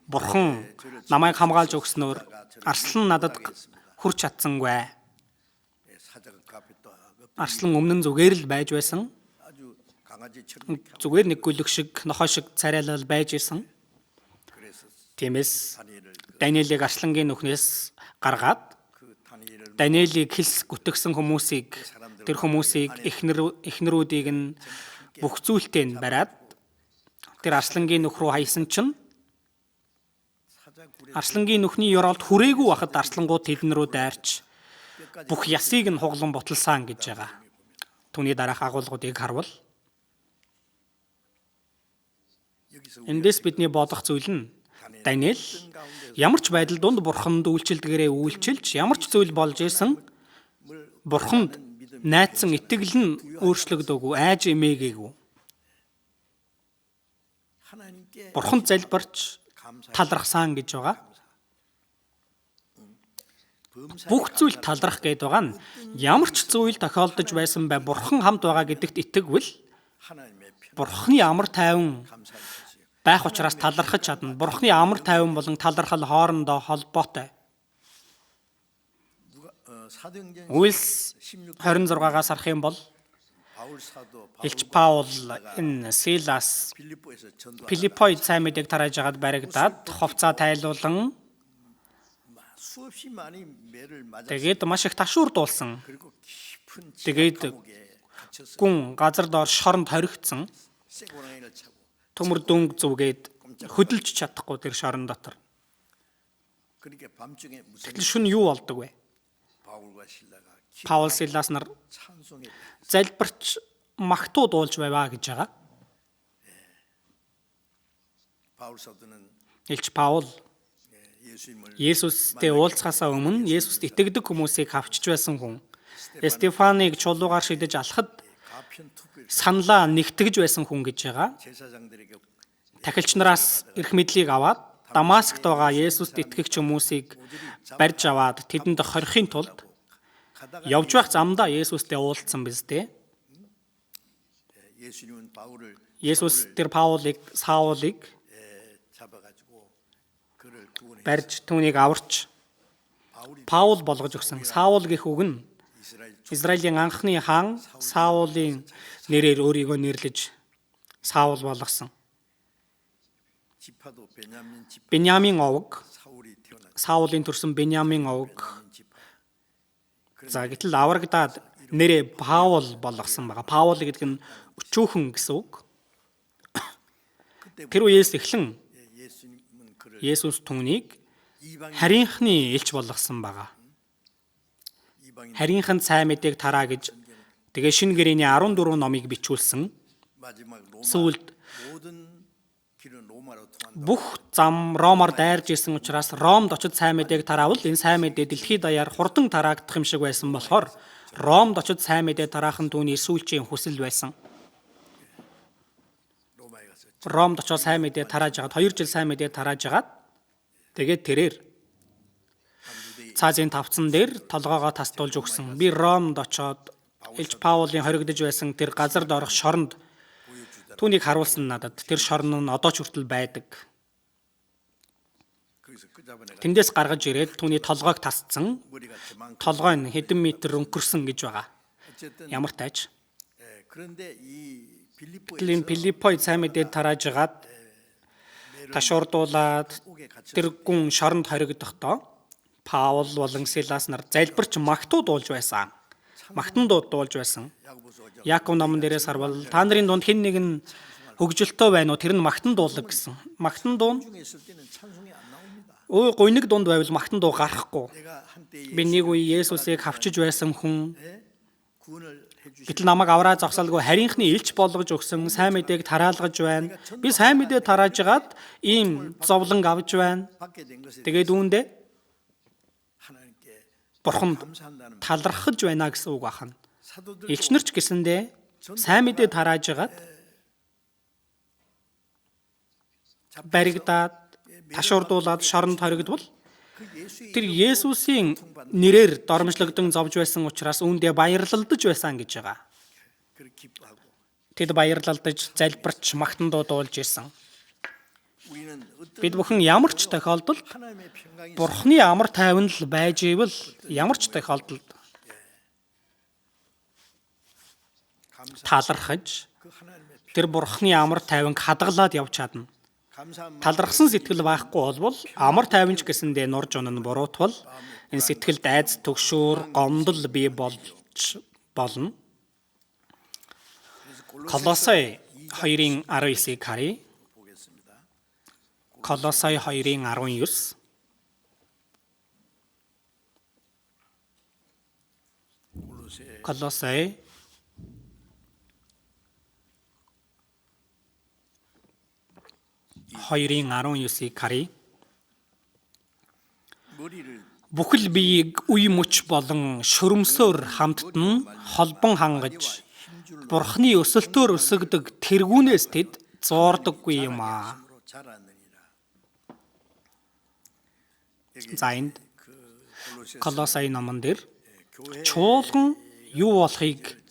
Бурхан намайг хамгаалж өгснөөр Арслан надад хүрч чадсангүй. Арслан өмнө нь зүгээр л байж байсан. Зүгээр нэг гүлэг шиг, нохой шиг царайлал байж исэн. Тиймээс Даниэлийг Арслангийн нүхнээс гаргаад Даниэлийг хэлс гүтгсэн хүмүүсийг, тэр хүмүүсийг эхнэрүүдийг нь бүх зүйлтэй нь бариад тэр Арслангийн нүх рүү хайсан чинь Арслангийн нүхний ёроолд хүрээгүй байхад арслангууд тэдэн рүү дайрч бүх ясыг нь хуглан боталсан гэж байгаа. Түүний дараах агуулгуудыг харвал эндээс бидний бодох зүйл нь Даниэл ямар ч байдал дунд бурханд үйлчилдгээрээ үйлчилж ямар ч зүйл болж исэн бурханд найдсан итгэл нь өөрчлөгдөөгүй, айж эмээгээгүй. Бурханд залбирч талархсан гэж байгаа. Бүх зүйл таларх гээд байгаа нь ямар ч зүйл тохиолдож байсан бай бурхан хамт байгаа гэдэгт итгэвэл бурханы амар тайван байх учраас талархаж чадна. Бурханы амар тайван болон талархал хоорондоо холбоотой. Үйлс 26-аас харах юм бол Илч Паул энэ Силас Филиппойд сайн мэдээг тарааж агаад баригдаад хувцаа тайлуулан тэгээд маш их ташуур дуулсан. Тэгээд гүн газар доор шоронд хоригдсон. Төмөр дүнг зүгээд хөдөлж чадахгүй тэр шорон дотор. Тэгвэл шүн юу болдог вэ? Паул Силас нар залбирч магтуу дуулж байваа гэж байгаа. Илч Паул Есүстэй уулзахаасаа өмнө Есүст итгэдэг хүмүүсийг хавчж байсан хүн. Стефаныг чулуугаар шидэж алхад саналаа нэгтгэж байсан хүн гэж байгаа. Тахилч нараас эрх мэдлийг аваад Дамаскт байгаа Есүст итгэгч хүмүүсийг барьж аваад тэдэнд хорихын тулд явж байх замдаа Есүстэй уулзсан биз дээ. Есүс тэр Саулыг барьж түүнийг аварч Паул болгож өгсөн. Саул гэх үг нь Израилийн анхны хаан Саулын нэрээр өөрийгөө нэрлэж Саул болгосон. Беньямин овог, Саулын төрсөн Беньямин овог. За гэтэл аврагдаад нэрээ Паул болгосон байгаа. Паул гэдэг нь өчүүхэн гэсэн үг. Тэр үеэс эхлэн Есүс түүнийг харийнхны элч болгосон байгаа. Харийнханд сайн мэдээг тараа гэж тэгээ шинэ гэрээний 14 номыг бичүүлсэн. Сүүлд бүх зам Ромоор дайрж исэн учраас Ромд очиж сайн мэдээг тараавал энэ сайн мэдээ дэлхийд даяар хурдан тараагдах юм шиг байсан болохоор Ромд очиж сайн мэдээ тараах нь түүний сүүлчийн хүсэл байсан. Ромд очиж сайн мэдээ тарааж хагаад 2 жил сайн мэдээ тарааж хагаад тэгээд тэрээр цаазын тавцан дээр толгоогоо тастуулж өгсөн. Би Ромд очоод Илч Паулын хоригдож байсан тэр газард орох шоронд түүнийг харуулсан надад. Тэр шорон нь одоо ч хүртэл байдаг. Тэндээс гаргаж ирээд түүний толгойг тасцсан. Толгой нь хэдэн метр өнгөрсөн гэж байгаа. Ямар тааж. Гэтэл Филиппой сайн мэдээд тарааж гаад ташуурдуулаад тэр гүн шоронд хоригдохдоо Паул болон Силас нар залбирч магтуу дуулж байсан. Магтан дуулж байсан. Яаков номон дээрээс харвал та нарын дунд хэн нэгэн хөгжилтөө байна уу? Тэр нь магтан дуулаг гэсэн. Магтан дуу гойног дунд байвал магтан дуу гарахгүй. Би нэг үе Есүсийг хавчиж байсан хүн. Гэтэл намайг авраа зогсоолгүй харийнхны элч болгож өгсөн сайн мэдээг тараалгаж байна. Би сайн мэдээ тарааж гаад ийм зовлон авч байна. Тэгээд үүндээ Бурханд талархаж байна гэсэн үг бахан. Элчнэр ч гэсэндээ сайн мэдээ тарааж гаад баригдаад ташуурдуулаад шоронд хоригдвол тэр Есүсийн нэрээр доромжлогдсон зовж байсан учраас үүндээ баярлалдаж байсан гэж байгаа. Тэд баярлалдаж залбирч магтан дуу дуулж ирсэн. Бид бүхэн ямар ч тохиолдолд Бурхны амар тайван л байж ивэл ямар ч тохиолдолд талархаж тэр Бурхны амар тайванг хадгалаад явж чадна. Талархсан сэтгэл байхгүй болвол амар тайванч гэсэндээ нурж унана буруутвал энэ сэтгэлд айц төгшөөр гомдол бий болж болно. Колосай 2:19-ийг харъя. Колосай 2:19. Колосай 2:19-ийг харъя. Бүхэл биеийг үе мөч болон шөрөмсөөр хамттан холбон хангаж Бурхны өсөлтөөр өсөгдөг тэргүүнээс тэд зуурдаггүй юм аа. За энд Колосай номон дээр чуулган юу болохыг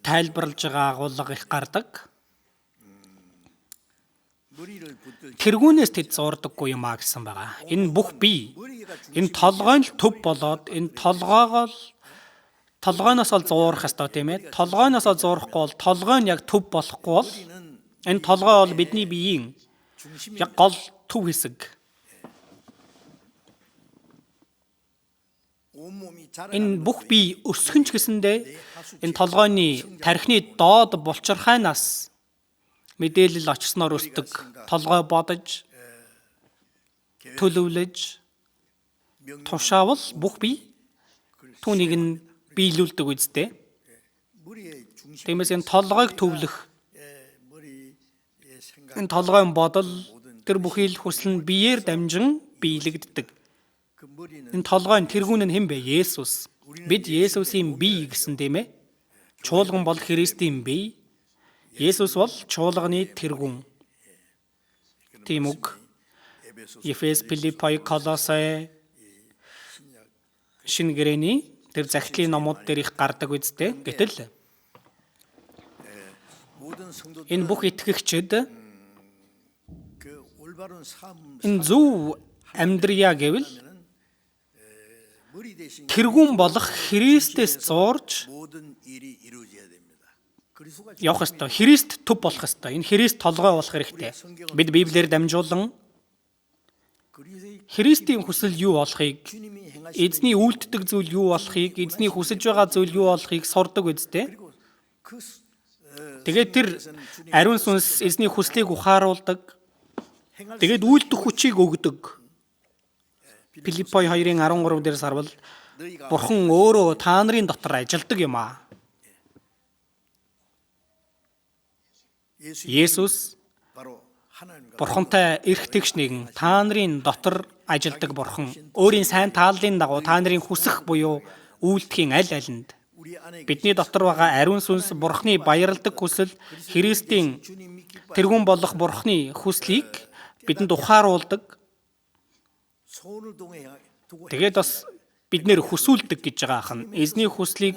тайлбарлаж байгаа агуулга их гардаг. Тэргүүнээс тэд зуурдаггүй юм аа гэсэн байгаа. Энэ бүх бие энэ толгой нь төв болоод энэ толгойноос л зуурах ёстой тийм ээ. Толгойноос зуурахгүй бол толгой нь яг төв болохгүй бол энэ толгой бол бидний биеийн яг гол төв хэсэг. Энэ бүх бие өсгөн ч гэсэндээ энэ толгойн тархины доод булчирхайнаас мэдээлэл очсноор өсдөг. Толгой бодож, төлөвлөж, тушаавал бүх бие түүнийг нь биелүүлдэг үстэй. Тиймээс энэ толгойг төвлөх, энэ толгойн бодол, тэр бүхий л хүсэл нь биеэр дамжин биелэгддэг. Энэ толгойн тэргүүн нь хэн бэ? Есүс. Бид Есүсийн бие гэсэн тийм ээ. Чуулган бол Христийн бие. Есүс бол чуулганы тэргүүн. Тийм үг. Ефес, Филиппой, Колосай шинэ гэрээний тэр захидлын номууд дээр их гардаг үстэй. Гэтэл энэ бүх итгэгчид энэ зөв амьдрия гэвэл тэргүүн болох Христэс зуурж явах ёстой. Христ төв болох ёстой. Энэ Христ толгой болох хэрэгтэй. Бид Библиэр дамжуулан Христийн хүсэл юу болохыг, эзний үйлддэг зүйл юу болохыг, эзний хүсэж байгаа зүйл юу болохыг сурдаг үстэй. Тэгээд тэр ариун сүнс эзний хүслийг ухааруулдаг. Тэгээд үйлдэх хүчийг өгдөг. Филиппой 2:13 дээрс харвал Бурхан өөрөө та нарын дотор ажилдаг юм аа. Есүс Бурхантай эрх тэгш нэгэн та нарын дотор ажилдаг Бурхан өөрийн сайн тааллын дагуу та нарын хүсэх буюу үйлдэхийн аль алинд бидний дотор байгаа ариун сүнс Бурханы баярладаг хүсэл Христийн тэргүүн болох Бурханы хүслийг бидэнд ухааруулдаг. Тэгээд бас бид нэр хүсүүлдэг гэж байгаа ахна. Эзний хүслийг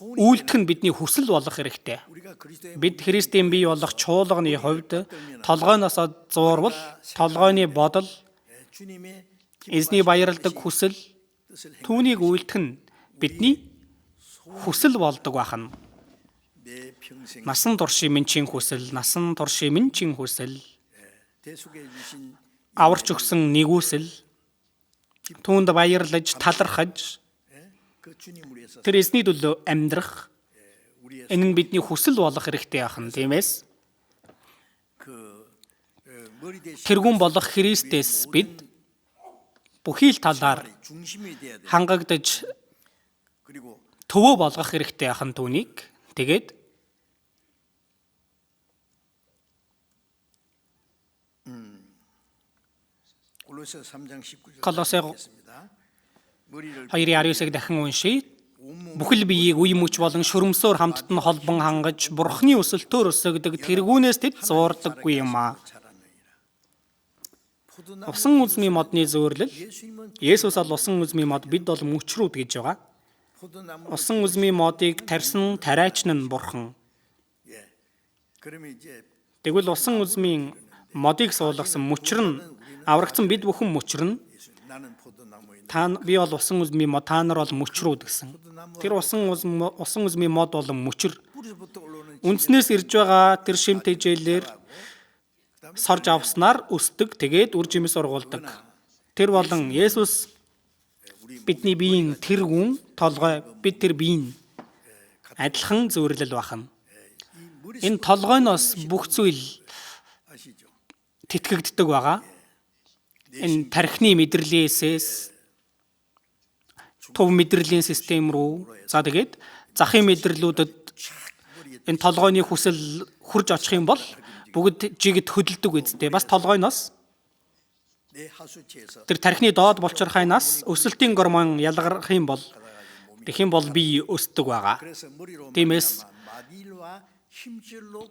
үйлдэх нь бидний хүсэл болох хэрэгтэй. Бид Христийн бие болох чуулганы хувьд толгойноос зуурвал толгойн бодол эзний баярладаг хүсэл түүнийг үйлдэх нь бидний хүсэл болдог байна. Насан туршийн минчийн хүсэл, насан туршийн минчийн хүсэл, аварч өгсөн нэгүсэл, түүнд баярлаж, талархаж, тэр эзний төлөө амьдрах, энэ нь бидний хүсэл болох хэрэгтэй ахна, тиймээс тэргүүн болох Христээс бид бүхий л талаар хангагдаж төвөө болгох хэрэгтэй ахна түүнийг. Тэгээд Колоссе 2:19-ыг дахин уншийе. Бүхэл биеийг үе мөч болон шүрмсөөр хамтд нь холбон хангаж Бурханы өсөлтөөр өсөгдөг тэргүүнээс тэд зуурдаггүй юм аа. Усан үзмийн модны зөөрлөл Есүс бол усан үзмийн мод, бид бол мөчрүүд гэж байгаа. Усан үзмийн модыг тарьсан тариач нь Бурхан. Тэгвэл усан үзмийн модыг суулгасан мөчр нь аврагдсан бид бүхэн мөчр нь би бол усан үзмийн мод, та нар бол мөчрүүд гэсэн. Тэр усан үзмийн мод болон мөчр үндснээс ирж байгаа тэр шимт хижээлээр сорж авснаар өсдөг, тэгээд үр жимс ургуулдаг. Тэр болон Есүс бидний биеийн тэргүүн толгой, бид тэр биеийн адилхан зөөрлөл бахна. Энэ толгойноос бүх зүйл тэтгэгддэг байгаа. Энэ тархины мэдрэлээс төв мэдрэлийн систем рүү тэгээд захын мэдрэлүүдэд энэ толгойн хүсэл хурж очих юм бол бүгд жигд хөдөлдөг үстэй. Бас толгойноос тэр тархины доод булчирхайнаас өсөлтийн гормон ялгарх юм бол тэгэх юм бол бие өсдөг байгаа. Тиймээс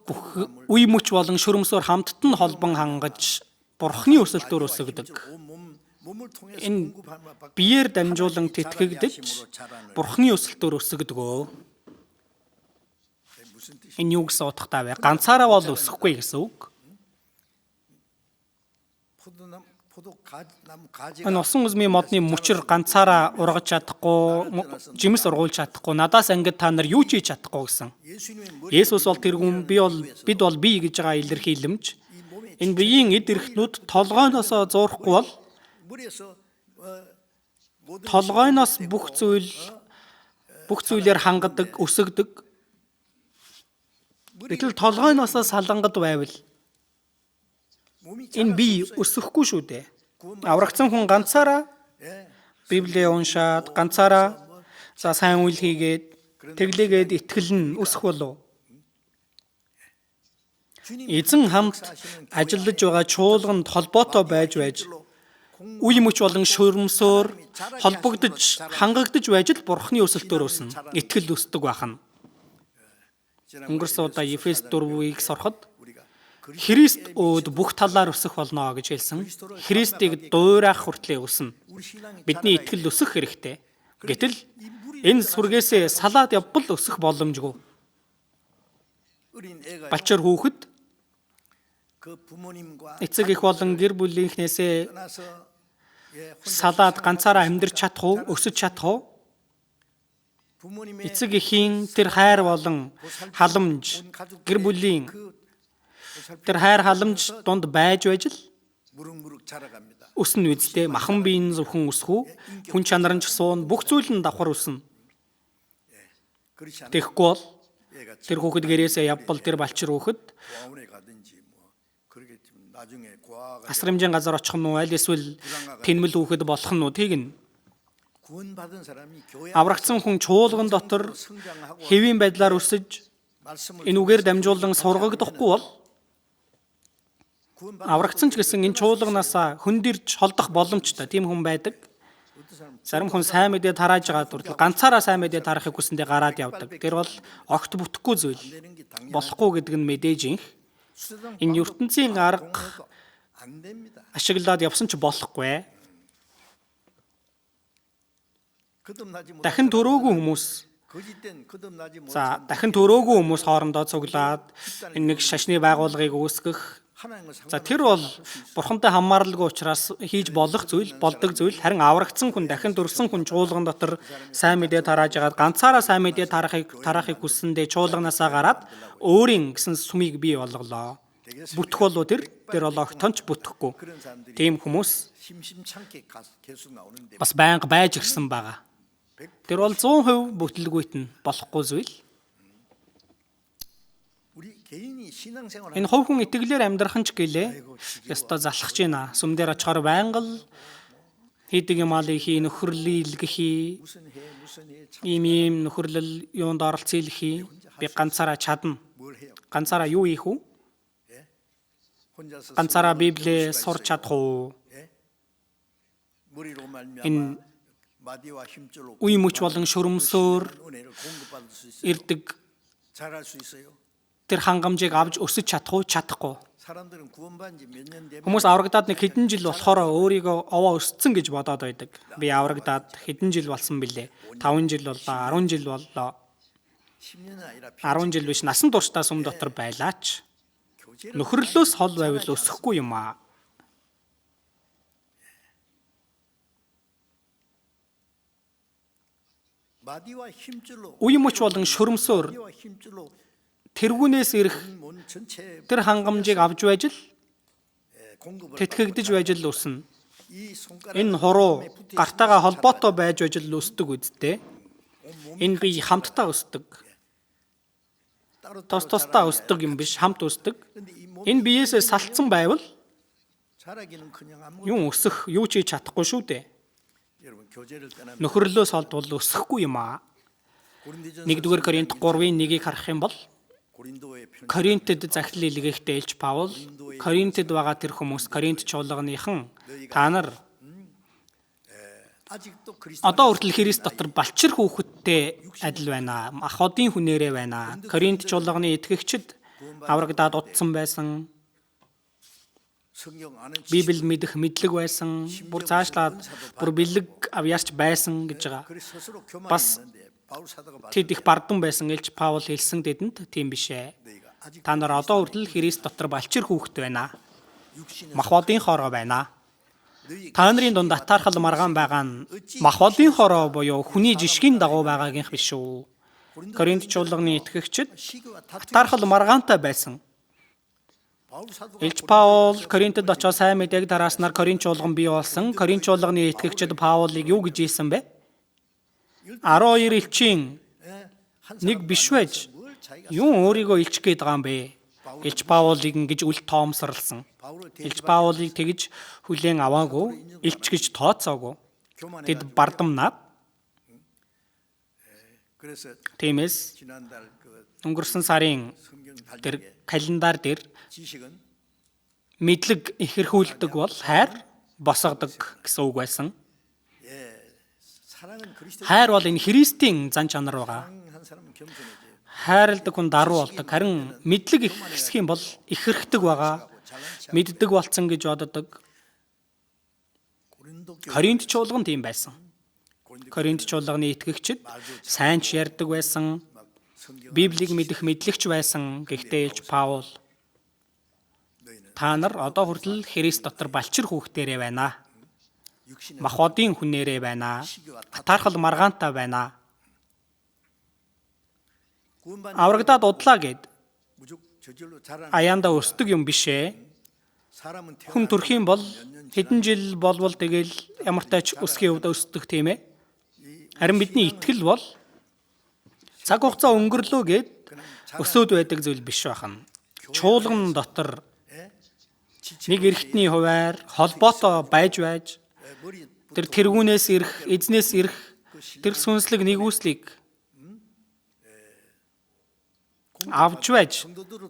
бүх үе мөч болон шүрмсөөр хамтд нь холбон хангаж Бурханы өсөлтөөр өсөгдөг. Энэ биеэр дамжуулан тэтгэгдэж Бурханы өсөлтөөр өсөгдөгөө. Энэ юу гэсэн утгатай вэ? Ганцаараа бол өсөхгүй гэсэн үг. Энэ усан үзмийн модны мөчр ганцаараа ургаж чадахгүй, жимс ургуулж чадахгүй, надаас ангид та нар юу ч хийж чадахгүй гэсэн. Есүс бол тэргүүн, бид бол бие гэж байгаа илэрхийлэмж. Энэ биеийн эд эрхтнүүд толгойноос зуурахгүй бол толгойноос бүх зүйлээр хангадаг, өсөгдөг. Гэтэл толгойноос салангад байвал энэ бие өсөхгүй шүү дээ. Аврагдсан хүн ганцаараа Библийг уншаад, ганцаараа сайн үйл хийгээд, тэглээгээд итгэл нь өсөх болов. Эзэн хамт ажиллаж байгаа чуулганд холбоотой байж үе мөч болон шүрмсөөр холбогдож, хангагдж байж л Бурханы өсөлтөөр өснө. Итгэл өсдөг байна. Өнгөрсөн удаа Ефес 4-ийг сороход Христ өөд бүх талаар өсөх болно гэж хэлсэн. Христийг дуурайх хүртлээр өснө. Бидний итгэл өсөх хэрэгтэй. Гэтэл энэ сүргээсээ салаад явбал өсөх боломжгүй. Балчир хүүхэд эцэг их болон гэр бүлийнхнээсээ салаад ганцаараа амьдрч чадах уу, өсөж чадах уу? эцэг эхийн тэр хайр болон халамж, гэр бүлийн тэр хайр халамж донд байж л өснө үсттэй махан биеийн зөвхөн өсөх үү, хүн чанар нь ч суун бүх зүйл нь давхар өснө. Тэгэхгүй бол тэр хүүхэд гэрээсээ явбал тэр балчир хүүхэд асрамжийн газар очих нь уу, аль эсвэл тэнмэл хүүхэд болох нь уу, тийг нь. Аврагдсан хүн чуулган дотор хэвийн байдлаар өсөж энэ үгээр дамжуулан сургагдахгүй бол аврагдсан ч гэсэн энэ чуулганаас хөндөрж холдох боломжтой тийм хүн байдаг. Зарим хүн сайн мэдээ тарааж байгаа дүртэл ганцаараа сайн мэдээ тарахыг хүсэндээ гараад явдаг. Тэр бол огт бүтэхгүй зүйл. Болохгүй гэдэг нь мэдээж юм. Энэ ертөнцийн арга ашиглаад явсан ч болохгүй. Дахин төрөөгүй хүмүүс хоорондоо цуглаад энэ нэг шашны байгууллагыг үүсгэх. Тэр бол бурхантай хамааралгүй учраас хийж болох зүйл, болдог зүйл. Харин аврагдсан хүн, дахин төрсөн хүн чуулган дотор сайн мэдээ тарааж агаад ганцаараа сайн мэдээ тарахыг хүссэндээ чуулганаасаа гараад өөрийн гэсэн сүмийг бий болголоо. Бүтэх болов тэр бол огтонч бүтэхгүй. Тийм хүмүүс бас байнга байж ирсэн байгаа. Тэр бол 100% бүтэлгүйт нь болохгүй зүйл. Энэ хувь хүн итгэлээр амьдрах нь ч гэлээ. Яста залхаж байна. Сүм дээр очихоор байнга л хийдэг юм аль хий, нөхөрлөлг хий. Ийм нөхөрлөл юунд оролцъё хий. Би ганцаараа чадна. Ганцаараа юу хийх вэ? Ганцаараа Библийг сурч чадах уу? Энэ үе мөч болон шурамсөөр ирдэг тэр хангамжийг авч өсөж чадах уу, чадахгүй. Хүмүүс аврагдаад нэг хэдэн жил болохоор өөрийгөө овоо өсцөн гэж бодоод байдаг. Би аврагдаад хэдэн жил болсон бilé. 5 жил боллоо, 10 жил боллоо. 10 жил биш, насан туршдаа сүм дотор байлаач. Нөхөрлөөс хол байвал өсөхгүй юм аа. Үе мөч болон шурамсөөр тэргүүнээс ирэх тэр хангамжийг авч байж л тэтгэгдэж байж л өснө. Энэ хуруу гартайгаа холбоотой байж л өсдөг үсттэй. Энэ бие хамтдаа өсдөг. Тус-тусдаа өсдөг юм биш, хамт өсдөг. Энэ биеэсээ салцсан байвал юу өсөх, юу ч хийж чадахгүй шүү дээ. Нөхөрлөөс холдвол өсөхгүй юм аа. 1-р Коринт 3:1-ийг харах юм бол Коринтэд захирал илгээхдээ Илж Паул Коринтэд байгаа тэр хүмүүс, Коринт чуулганыхан та нар одоо хүртэл Христ дотор балчир хүүхэдтэй адил байна. Ах одын хүнээрээ байна. Коринт чуулганы итгэгчид аврагдаад утсан байсан. Библи мэдэх мэдлэг байсан. Бүр цаашлаад бүр бэлэг авьяарч байсан гэж байгаа. Бас тэд их бардам байсан Илж Паул хэлсэн тэдэнд тийм биш ээ. Та нар одоо хүртэл Христ дотор балчир хүүхэд байна. Махбодын хороо байна. Та нарын дунд атаархал маргаан байгаа нь махбодын хороо буюу хүний жишгийн дагуу байгаагийнх биш үү? Коринт чуулганы итгэгчид атаархал маргаантай байсан. Илж Паул Коринтод очиж сайн мэдээг дарааснаар Коринт чуулган бий болсон. Коринт чуулганы итгэгчид Паулыг юу гэж хэлсэн бэ? 12 элчийн нэг биш байж юу өөрийгөө илч гээд байгаа юм бэ? Илж Паулыг ингэж үл тоомсорлсон. Илж Паулыг тэгж хүлээн аваагүй, илч гэж тооцоогүй. Тэд бардамнаад. Тиймээс өнгөрсөн сарын тэр календар дээр мэдлэг ихэрхүүлдэг бол хайр босгодог гэсэн үг байсан. Хайр бол энэ Христийн зан чанар байгаа. Хайрладаг хүн даруй болдог. Харин мэдлэг ихсэх юм бол ихэрхдэг байгаа. Мэддэг болцсон гэж боддог. Коринт чуулган тийм байсан. Коринт чуулганы итгэгчид сайн ч ярьдаг байсан. Библийг мэдэх мэдлэгч байсан. Гэхдээ Илж Паул та нар одоо хүртэл Христ дотор балчир хүүхдээрээ байна. Махбодын хүнээрээ байна. Атаархал маргаантай байна. аврагдаад удлаа гэд аяанда өсдөг юм бишээ. Хүн төрхийн бол хэдэн жил болвол тэгэл ямар тач өсгийн хувьд өсдөг тийм ээ. Харин бидний итгэл бол цаг хугацаа өнгөрлөө гэд өсөөд байдаг зүйл биш байна. Чуулган дотор нэг эрхтний хуваар холбоотой байж тэр тэргүүнээс ирэх, эзнээс ирэх тэр сүнслэг нэгүслийг авч байж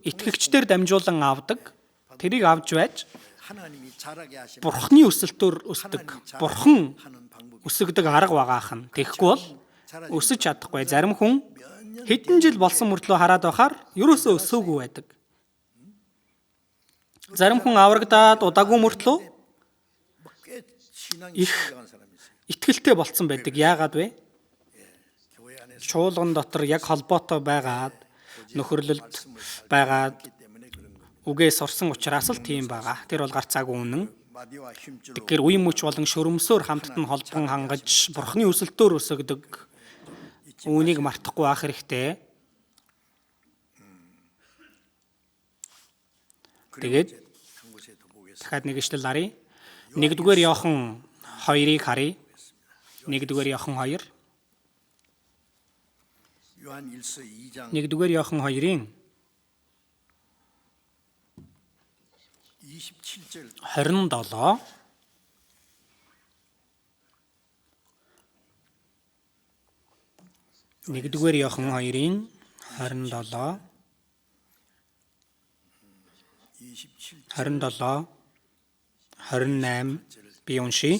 итгэгчдэр дамжуулан авдаг. Тэрийг авч байж Бурхны өсөлтөөр өсдөг. Бурхан өсөгдөг арга багаах нь. Тэгэхгүй бол өсөж чадахгүй. Зарим хүн хэдэн жил болсон мөртлөө хараад байхаар ерөөсөө өсөөгүй байдаг. Зарим хүн аврагдаад удаагүй мөртлөө их итгэлтэй болцсон байдаг. Яагаад вэ? Чуулган дотор яг холбоотой байгаад нөхөрлөлд байгаад үгээс орсон учраас л тийм байгаа. Тэр бол гарцаагүй үнэн. Тэгэхээр үе мөч болон шөрөмсөөр хамтд нь холбон хангаж Бурхны өсөлтөөр өсөгдөг. Үүнийг мартахгүй байх хэрэгтэй. Тэгээд дахиад нэг ишлэл харъя. 1-р Иохан 2-ыг харъя. 1-р Иохан 2. 1-р Иохан 2-ын 27. 1-р Иохан 2-ын 27. 27, 28 би уншия.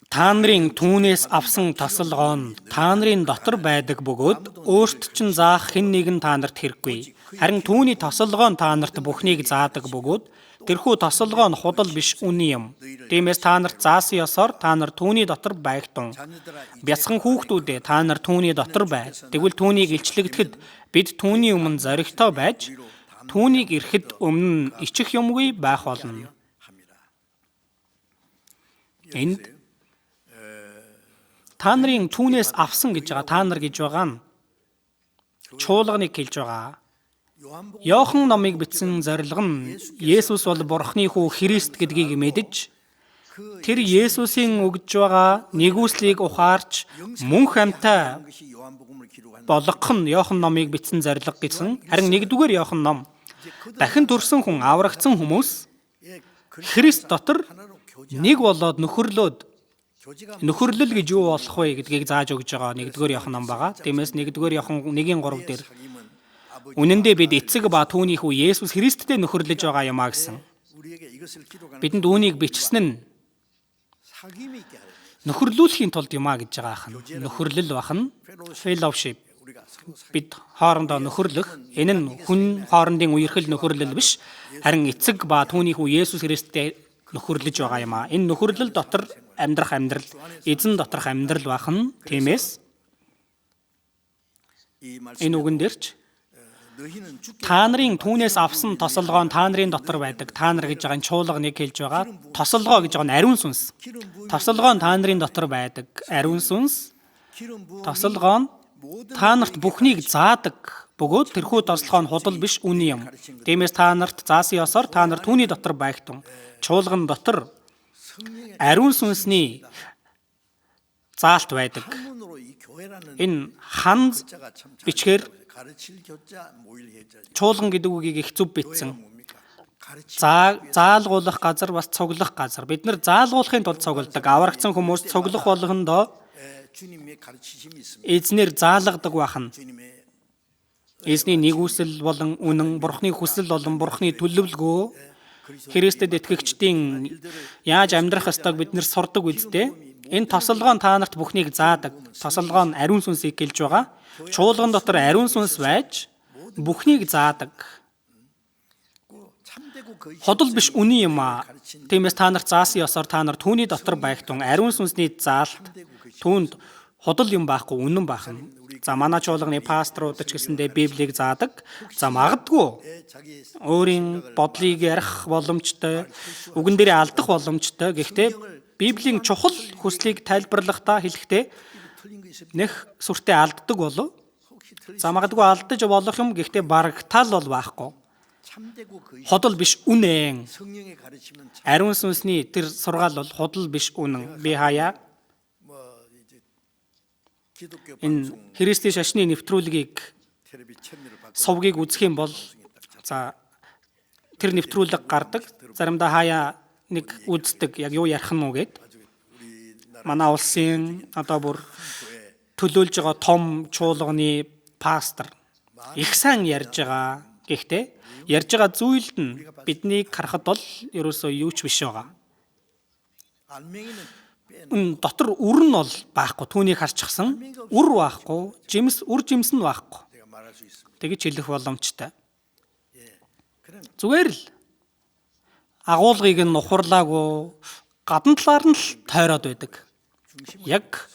Та нарын түүнээс авсан тасалгоо нь та нарын дотор байдаг бөгөөд өөрт чинь заах хэн нэгэн та нарт хэрэггүй. Харин түүний тасалгоо нь та нарт бүхнийг заадаг бөгөөд тэрхүү тасалгоо нь худал биш үнэн юм. Тиймээс та нарт заасан ёсоор та нар түүний дотор байгтун. Бяцхан хүүхдүүдээ та нар түүний дотор бай. Тэгвэл түүнийг илчлэгдэхэд бид түүний өмнө зоригтой байж түүнийг ирэхэд өмнө ичих юмгүй байх болно. Энд та нарын түүнээс авсан гэж байгаа, та нар гэж байгаа нь чуулганыг хэлж байгаа. Иохан номыг бичсэн зорилго нь Есүс бол Бурхны хүү Христ гэдгийг мэдэж тэр Есүсийн өгж байгаа нэгүслийг ухаарч мөн хамтаа болгох нь Иохан номыг бичсэн зорилго гэсэн. Харин 1-р Иохан ном дахин төрсөн хүн аврагдсан хүмүүс Христ дотор нэг болоод нөхөрлөл гэж юу болох вэ гэдгийг зааж өгж байгаа 1-р Иохан ном байгаа. Тиймээс 1-р Иохан 1:3 дээр үнэн дээр бид эцэг ба түүний хүү Есүс Христтэй нөхөрлөж байгаа юм а гэсэн. Бидэнд үүнийг бичсэн нь нөхөрлүүлэхийн тулд юм а гэж байгаа хан. Нөхөрлөл бахан fellowship. Бид хоорондоо нөхөрлөх. Энэ нь хүн хоорондын үерхэл нөхөрлөл биш. Харин эцэг ба түүний хүү Есүс Христтэй нөхөрлөж байгаа юм а. Энэ нөхөрлөл дотор амьдрах амьдрал, эзэн доторх амьдрал бахан. Тиймээс энэ үгэн дээрч та нарын түүнээс авсан тосолгоо нь та нарын дотор байдаг. Та нар гэж байгаа нь чуулганыг хэлж байгаа. Тосолгоо гэж байгаа нь ариун сүнс. Тосолгоо нь та нарын дотор байдаг. Ариун сүнс. Тосолгоо нь та нарт бүхнийг заадаг. Бөгөөд тэрхүү тосолгоо нь худал биш үнэн юм. Тиймээс та нарт заасан ёсоор та нар түүний дотор байгтун. Чуулган дотор ариун сүнсний заалт байдаг. Энэ хан бичгээр чуулган гэдэг үгийг их зөв бичсэн. Заалгуулах газар бас цуглах газар. Бид нар заалгуулахын тулд цугладаг. Аврагдсан хүмүүс цуглах болгондоо эзнэр заалгадаг бахан. Эзний нэгүсэл болон үнэн, Бурхны хүсэл болон Бурхны төлөвлөгөө Христэд итгэгчдийн яаж амьдрах ёстойг бид нэр сурдаг үедээ энэ тосолгоо нь та нарт бүхнийг заадаг. Тосолгоо нь ариун сүнсийг гэлж байгаа. Чуулган дотор ариун сүнс байж бүхнийг заадаг. Худал биш үнэн юм а. Тиймээс та нарт заасан ёсоор та нар түүний дотор байгтун. Ариун сүнсний заалт түүнд худал юм байхгүй, үнэн байх нь. За манай чуулганы пасторууд ч гэсэндээ Библийг заадаг. За магадгүй өөрийн бодлыг ярих боломжтой, үгэн дээрээ алдах боломжтой. Гэхдээ Библийн чухал хүслийг тайлбарлахдаа хэлэхдээ нэх сүртэй алддаг болов. За магадгүй алдаж болох юм гэхдээ барагтаал бол байхгүй. Худал биш үнэн. Ариун сүнсний тэр сургаал бол худал биш үнэн. Би хаяа энэ Христийн шашны нэвтрүүлгийг сувгийг үзэх юм бол за тэр нэвтрүүлэг гардаг. Заримдаа хаяа нэг үздэг яг юу ярих нь уу гэд. Манай улсын одоо бүр төлөөлж байгаа том чуулганы пастор их сайн ярьж байгаа. Гэхдээ ярьж байгаа зүйлд нь биднийг харахад бол ерөөсөө юу ч биш байгаа. Дотор үр нь бол байхгүй. Түүнийг харчихсан. Үр байхгүй. Үр жимс нь байхгүй. Тэгэж хэлэх боломжтой. Зүгээр л агуулгыг нь ухарлаагүй гадна талаар нь л тойроод байдаг. Яг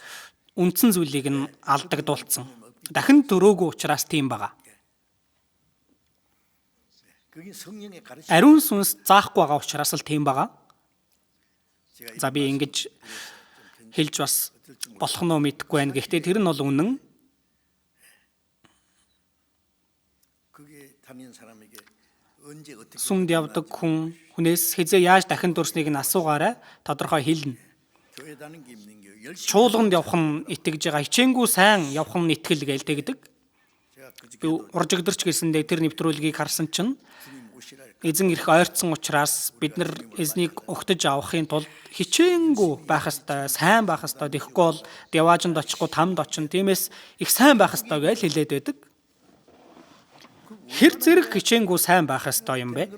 үндсэн зүйлийг нь алдагдуулсан. Дахин дөрөөгүй учраас тийм байгаа. Ариун сүнс заахгүй байгаа учраас л тийм байгаа. За би ингэж хэлж бас болох нь мэдэхгүй байна. Гэхдээ тэр нь бол үнэн. Сүмд явдаг хүнээс хизээ яаж дахин дурсныг нь асуугаарай. Тодорхой хэлнэ. Чуулганд явах нь итгэж байгаа. Хичээнгүй сайн явах нь итгэл гээл тэгдэг. Би уржигдэрч гэсэндээ тэр нэвтрүүлгийг харсан чинь эзэн ирэх ойрцсон учраас бид нар эзнийг угтаж авахын тулд хичээнгүй байх ёстой, сайн байх ёстой. Тэгэхгүй бол деваажинд очихгүй тамд очин. Тиймээс их сайн байх ёстой гэж хэлээд байдаг. Хэр зэрэг хичээнгүй сайн байх ёстой юм бэ?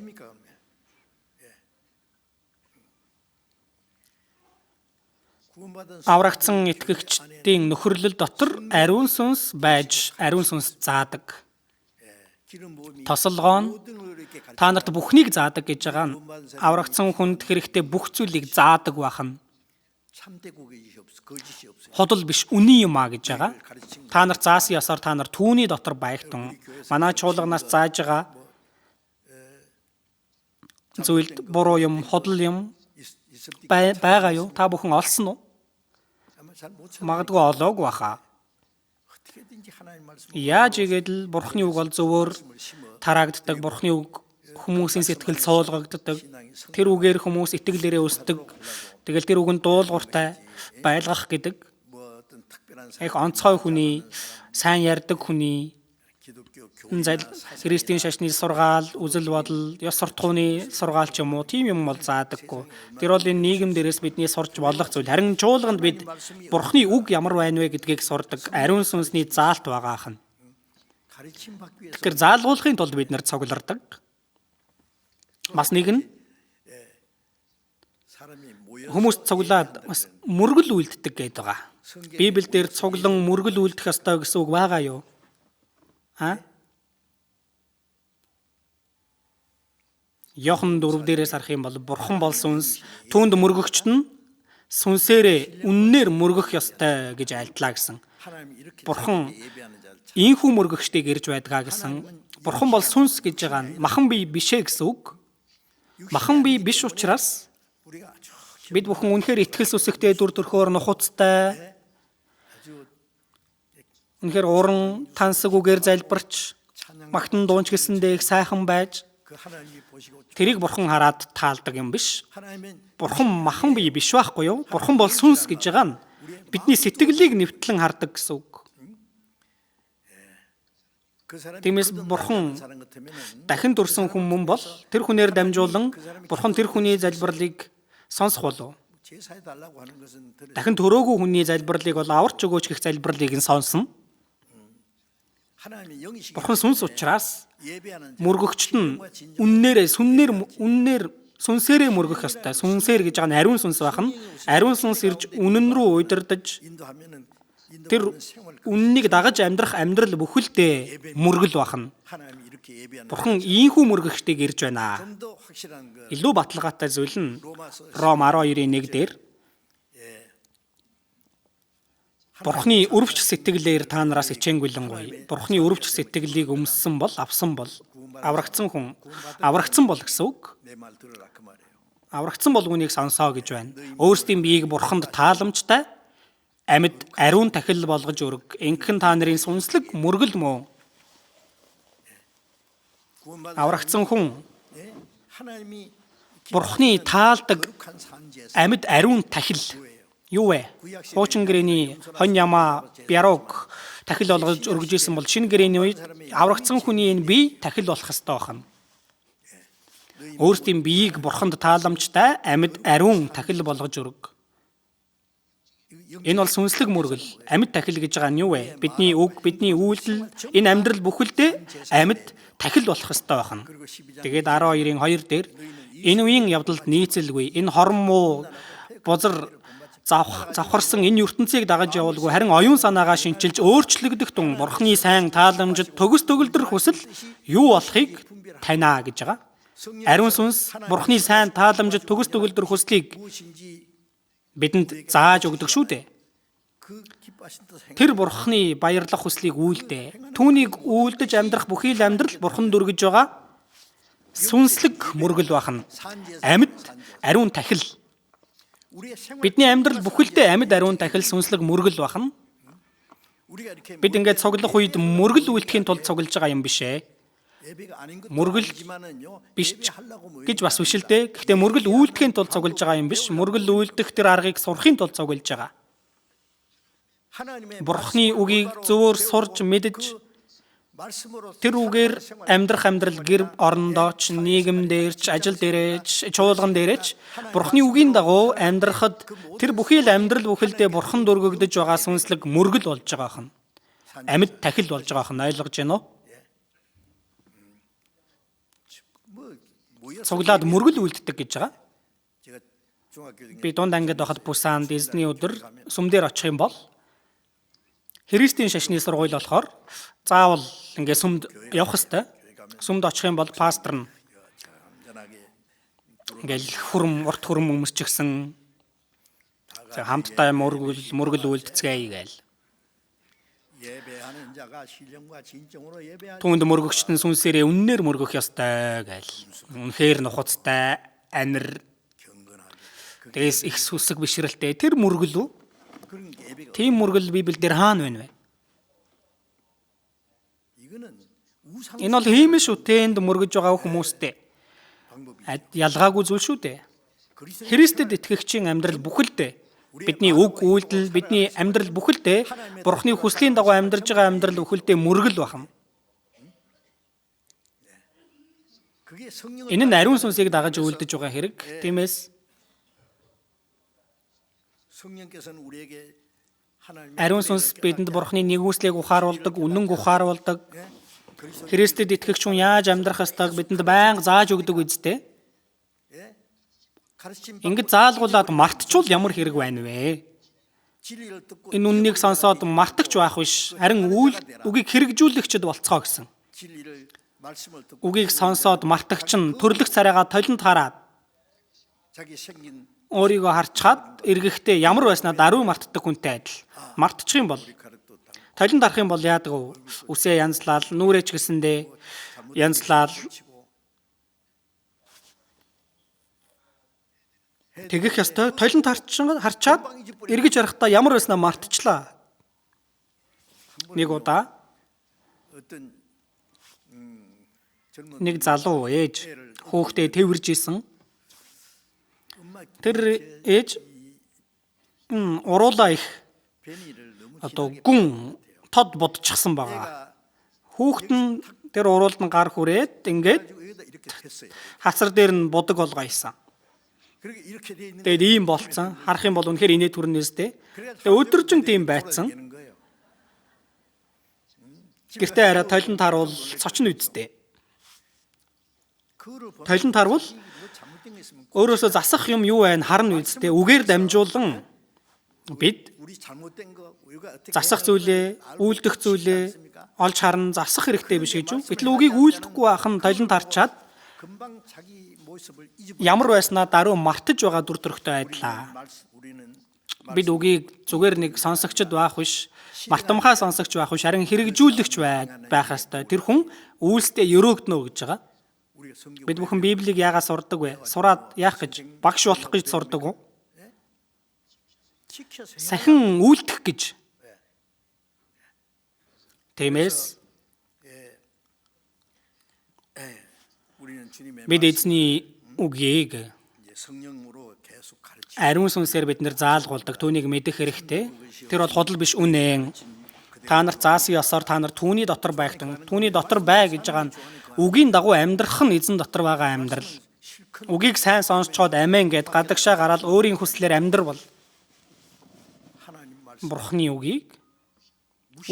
Аврагдсан итгэгчдийн нөхөрлөл дотор ариун сүнс байж, ариун сүнс заадаг. Тосолгоо нь та нарт бүхнийг заадаг гэж байгаа нь аврагдсан хүнд хэрэгтэй бүх зүйлийг заадаг бахан. Худал биш үнэн юм а гэж байгаа. Та нарт заасан ясаар та нар түүний дотор байгтун. Манай чуулганаас зааж байгаа зүйлд буруу юм, худал юм байгаа юу? Та бүхэн олсон уу? Магадгүй олоогүй баха. Яаж игээд л Бурхны үг бол зөвөр тараагддаг, Бурхны үг хүмүүсийн сэтгэл суулгагддаг. Тэр үгээр хүмүүс итгэлээрээ өсдөг. Тэгэл тэр үгэнд дуулууртай байлгах гэдэг. Их онцгой хүний, сайн ярьдаг хүний Христийн шашны сургаал, үзэл бодол, ёс суртахууны сургаал ч юм уу, тийм юм бол заадаггүй. Тэр бол энэ нийгэм дээрээс бидний сурч болох зүйл. Харин чуулганд бид Бурхны үг ямар байна вэ гэдгийг сурдаг. Ариун сүнсний заалт байгаа ах нь. Тэгэхээр заалгуулахын тулд бид нар цуглардаг. Бас нэг нь хүмүүс цуглаад бас мөргөл үлддэг гэдэг байгаа. Библиэлд цуглан мөргөл үлдэх ёстой гэсэн үг байгаа юу? Йохан 4 дээрээс харах юм бол Бурхан бол сүнс, түүнд мөргөгчт нь сүнсээрээ үннээр мөргөх ёстой гэж альтлаа гэсэн. Бурхан ийхүү мөргөгчдийг ирж байдгаа гэсэн. Бурхан бол сүнс гэж байгаа нь махан бие бишээ гэсэн үг. Махан бие биш учраас бид бүхэн үнэхээр итгэл сүсэгтэй дүр төрхөөр нухацтай, үнэхээр уран тансаг үгээр залбирч, магтан дуунч гэсэндээ их сайхан байж тэрийг Бурхан хараад таалдаг юм биш. Бурхан махан бие биш байхгүй юу? Бурхан бол сүнс гэж байгаа нь бидний сэтгэлийг нэвтлэн хардаг гэсэн үг. Тиймээс Бурхан дахин дурсан хүн бол тэр хүнээр дамжуулан Бурхан тэр хүний залбирлыг сонсох болов. Дахин төрөөгүй хүний залбирлыг бол аварч өгөөч гэх залбирлыг нь сонсно. Бурхан сүнс учраас мөргөгчт нь үннээрээ сүнсээрээ мөргөх ёстой. Сүнсээр гэж байгаа нь ариун сүнс бахан. Ариун сүнс ирж үнэн рүү удирдах тэр үннийг дагаж амьдрах амьдрал бүхэлдээ мөргөл бахан. Бурхан ийхүү мөргөгчдийг ирж байна. Илүү баталгаатай зүйл нь Ром 12:1 дээр Бурхны өрөвч сэтгэлээр та нараас хичээнгүйлэн гоё. Бурхны өрөвч сэтгэлийг өмссөн бол авсан бол аврагдсан хүн аврагдсан бол гэсэн үг. Аврагдсан бол үнийг сонсоо гэж байна. Өөрсдийн биеийг Бурханд тааламжтай Амьд ариун тахил болгож өрг. Ингэхэн та нарын сүнслэг мөргөл мөн. Аврагдсан хүн Бурхны таалдаг амьд ариун тахил юу вэ? Хуучин гэрээний хонь ямаа бярог тахил болгож өргөж исэн бол шинэ гэрээний үед аврагдсан хүний энэ бие тахил болох ёстой байна. Өөрсдийн биеийг Бурханд тааламжтай амьд ариун тахил болгож өрг. Энэ бол сүнслэг мөргөл. Амьд тахил гэж байгаа нь юу вэ? Бидний үг, бидний үйлдэл, энэ амьдрал бүхэлдээ амьд тахил болох ёстой байна. Тэгээд 12-ийн 2 дээр энэ үеийн явдалд нийцэлгүй, энэ хорон муу бузар завхарсан энэ ертөнцийг дагаж явуулгүй харин оюун санаагаа шинчилж өөрчлөгдөх тун Бурхны сайн тааламжид төгс төгөлдөр хүсэл юу болохыг танаа гэж байгаа. Ариун сүнс Бурхны сайн тааламжид төгс төгөлдөр хүслийг бидэнд зааж өгдөг шүү дээ. Тэр Бурхны баярлах хүслийг үйлдэ. Түүнийг үйлдэж амьдрах бүхий л амьдрал Бурханд өргөж байгаа сүнслэг мөргөл бахна. Амьд ариун тахил. Бидний амьдрал бүхэлдээ амьд ариун тахил сүнслэг мөргөл бахна. Бид ингээд цуглах үед мөргөл үйлдэхийн тулд цуглаж байгаа юм биш ээ. Мөргөл биш гэж бас биш л дээ. Гэхдээ мөргөл үйлдэхийн тулд цуглаж байгаа юм биш. Мөргөл үйлдэх тэр аргыг сурахын тулд цуглаж байгаа. Бурхны үгийг зөвөр сурж мэдж тэр үгээр амьдрах амьдрал гэр орондооч, нийгэмдээрч, ажил дээрээч, чуулган дээрээч Бурхны үгийн дагуу амьдрахад тэр бүхий л амьдрал бүхэлдээ Бурханд өргөгдөж байгаа сүнслэг мөргөл болж байгаа хэн. Амьд тахил болж байгаа хэн ойлгож байна уу? Цуглаад мөргөл үлддэг гэж байгаа. Би дунд ангид байхад Пусанд эзний өдөр сүмдэр очих юм бол Христийн шашны сургууль болохоор заавал ингээд сүмд явах хэвээр. Сүмд очих юм бол пастор нь ингээд урт хүрм өмсчихсэн хамтдаа мөргөл үлдцгээе гээл. Түүнд мөргөгчтөн сүнсээрээ үннээр мөргөх ёстой гээл. Үнэхээр нухацтай анир тэгээс их сүсэг бишрэлтэй тэр мөргөл үү? Тийм мөргөл Библиэлд хаана байна вэ? Энэ бол хиймэл шүтэнд мөргөж байгаа хүмүүстэй ялгаагүй зүйл шүү дээ. Христэд итгэгчийн амьдрал бүхэлдээ бидний үг үйлдэл, бидний амьдрал бүхэлдээ Бурхны хүслийн дагуу амьдарж байгаа амьдрал бүхэлдээ мөргөл бахам. Энэ нь ариун сүнсийг дагаж үйлдэж байгаа хэрэг. Тиймээс ариун сүнс бидэнд Бурхны нэгүслийг ухааруулдаг, үнэн ухааруулдаг. Христэд итгэгч хүн яаж амьдрах ёстойг бидэнд байнга зааж өгдөг үстэй. Ингэж заалгуулад мартчвал ямар хэрэг байна вэ? Энэ үннийг сонсоод мартагч байх биш, харин үгийг хэрэгжүүлэгчд болцгоо гэсэн. Үгийг сонсоод мартагч нь төрлөх царайгаа толинд хараад өөрийгөө харчаад эргэхдээ ямар байснаа даруй мартдаг хүнтэй адил. Мартчих юм бол толинд харах юм бол яадаг вэ? Үсээ янзлал, нүрээ ч гэсэндээ янзлал. Тэгэх ёстой. Толинд харчаад эргэж харахтаа ямар байснаа мартчихлаа. Нэг удаа нэг залуу ээж хүүхдээ тэрвэрж исэн. Тэр ээж уруулаа их гүн тод бодчихсан байгаа. Хүүхэд нь тэр уруулд нь гар хүрээд ингээд хасар дээр нь будаг болгоёсон. Тэгээд ийм болцсон. Харах юм бол үнэхээр инээ түрнээстэй. Тэгээд өдөржин тийм байцсан. Гэртээ хараа толинд харуул цочин үсттэй. Толинд харуул өөрөөсөө засах юм юу вэ? Харна үсттэй. Үгээр дамжуулан бид засах зүйлээ, үйлдэх зүйлээ олж харна, засах хэрэгтэй биш гэж үү? Гэтэл үгийг үйлдэхгүй байх нь толинд харчаад ямар байснаа даруй мартаж байгаа дүр төрхтэй айдлаа. Бид үгийг зүгээр нэг сонсогчд байх биш, мартамхаа сонсогч байх биш, харин хэрэгжүүлэгч байх ёстой. Тэр хүн үйлсдээ өрөөгднө гэж байгаа. Бид бүхэн Библийг яагаад сурдаг вэ? Сураад яах гэж, багш болох гэж сурдаг уу? сахин үйлдэх гэж. Тиймээс бид эзний үгийг ариун сүнсээр бид нэр заалгуулдаг, түүнийг мэдэх хэрэгтэй. Тэр бол худал биш, үнэн. Та нарт заасан ёсоор та нар түүний дотор байхтан, түүний дотор бай гэж байгаа нь үгийн дагуу амьдрах нь эзэн дотор байгаа амьдрал. Үгийг сайн сонсчоод амин гэд гадагшаа гараад өөрийн хүслээр амьдрал. Бурхны үгийг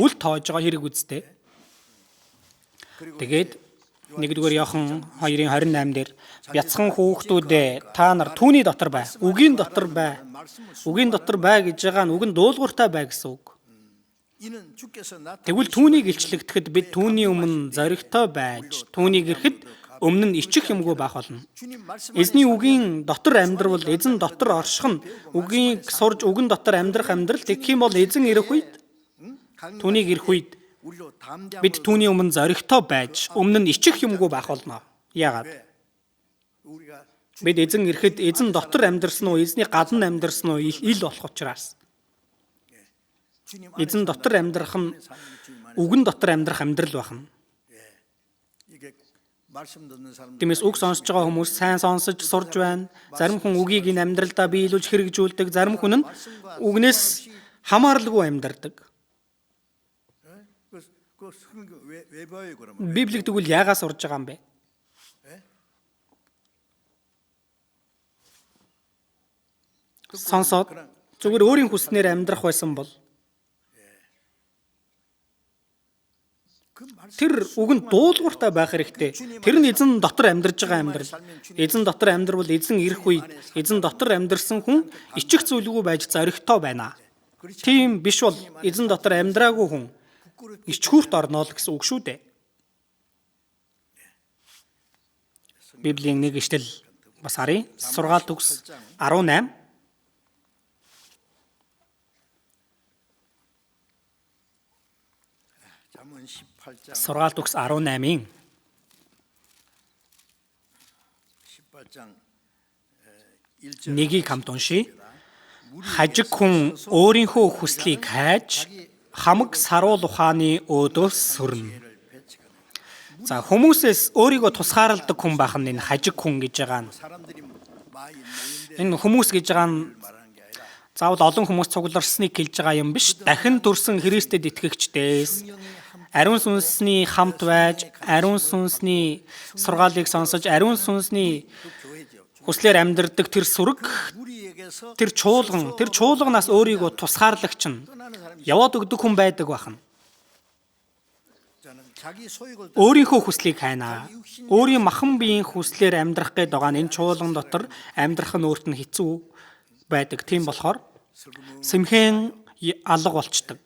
үл тоож байгаа хэрэг үстэй. Тэгээд 1-р Иохан 2:28 дээр бяцхан хүүхдүүдээ та нар түүний дотор бай. Үгийн дотор бай. Үгийн дотор бай гэж байгаа нь үг нь дуулууртай бай гэсэн үг. Тэгвэл түүнийг илчлэгдэхэд бид түүний өмнө зоригтой байж, түүнийг ирэхэд өмнө нь ичих юмгүй байх болно. Эзний үгийн дотор амьдрал, эзэн дотор орших нь үгийг сурж үгэн дотор амьдрах амьдрал. Тэгэх юм бол эзэн ирэх үед, түүнийг ирэх үед бид түүний өмнө зоригтой байж, өмнө нь ичих юмгүй байх болно. Яагаад? Бид эзэн ирэхэд эзэн дотор амьдрсан уу, эзний гадна амьдрсан уу ил болох учраас. Эзэн дотор амьдрах нь үгэн дотор амьдрах амьдрал байна. Тиймээс үг сонсож байгаа хүмүүс сайн сонсож сурж байна. Зарим хүн үгийг энэ амьдралдаа биелүүлж хэрэгжүүлдэг, зарим хүн нь үгнээс хамааралгүй амьдардаг. Библийг тэгвэл яагаас сурж байгаа юм бэ? Сонсоод зүгээр өөрийн хүснээр амьдрах байсан бол тэр үгэнд дуулууртай байх хэрэгтэй. Тэр нь эзэн дотор амьдарж байгаа амьдрал. Эзэн дотор амьдрал эзэн ирэх үед эзэн дотор амьдарсан хүн ичих зүйлгүй байж зоригтой байна. Тийм биш бол эзэн дотор амьдраагүй хүн ичхүүрт орно л гэсэн үг шүү дээ. Библийн нэг ишлэл бас харъя. Сургаалт төгс 18. Сургаалт төгс 18-ийн 1-ийг хамт уншийе. Хажиг хүн өөрийнхөө хүслийг хайж хамаг саруул ухааны өөдөөс сөрнө. За хүмүүсээс өөрийгөө тусгаарладаг хүн байх нь энэ хажиг хүн гэж байгаа нь. Энэ хүмүүс гэж байгаа нь заавал олон хүмүүс цугларсныг хэлж байгаа юм биш. Дахин төрсөн Христэд итгэгчдээс ариун сүнсний хамт байж, ариун сүнсний сургаалыг сонсож, ариун сүнсний хүслээр амьдардаг тэр сүрэг, тэр чуулганаас өөрийгөө тусгаарлагч нь яваад өгдөг хүн байдаг байна. Өөрийнхөө хүслийг хайнаа. Өөрийн махан биеийн хүслээр амьдрах гээд байгаа энэ чуулган дотор амьдрах нь өөрт нь хэцүү байдаг. Тийм болохоор сэмхэн алга болчдөг.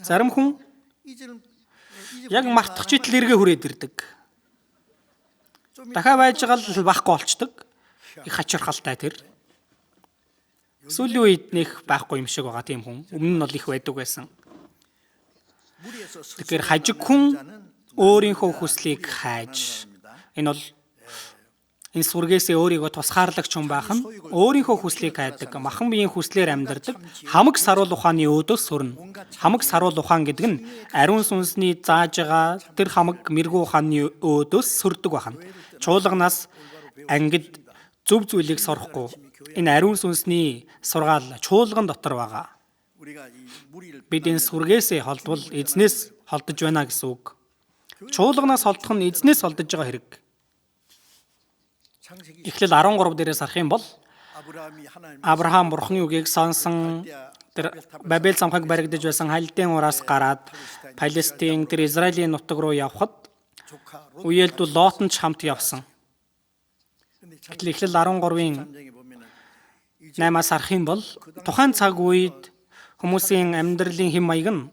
Зарим хүн яг мартах читэл эргээ хүрээд ирдэг. Дахиад байж байгаа л байхгүй болчдөг. Их хачирхалтай тэр. Сүүлийн үед нэх байхгүй юм шиг байгаа тийм хүн. Өмнө нь бол их байдаг байсан. Тэгэхээр хажиг хүн өөрийнхөө хүслийг хайж, энэ бол энэ сүргээсээ өөрийгөө тусгаарлагч хүн байх нь өөрийнхөө хүслийг хайдаг, махан биеийн хүслээр амьдардаг, хамаг саруул ухааны өөдөөс сөрнө. Хамаг саруул ухаан гэдэг нь ариун сүнсний зааж байгаа тэр хамаг мэрэгүү ухааны өөдөөс сөрдөг байна. Чуулганаас ангид зөв зүйлийг сурахгүй энэ ариун сүнсний сургаал чуулган дотор байгаа. Бид энэ сүргээсээ холдвол эзнээс холдож байна гэсэн үг. Чуулганаас холдох нь эзнээс холдож байгаа хэрэг. Эхлэл 13 дээрээс харах юм бол Авраам Бурхны үгийг сонсон тэр Бабел самхаг баригдаж байсан Халдын ураас гараад Палестин тэр Израилийн нутаг руу явхад үеэлдүү Лот нь ч хамт явсан. Гэтэл эхлэл 13-ийн 8-аас харах юм бол тухайн цаг үед хүмүүсийн амьдралын хэм маяг нь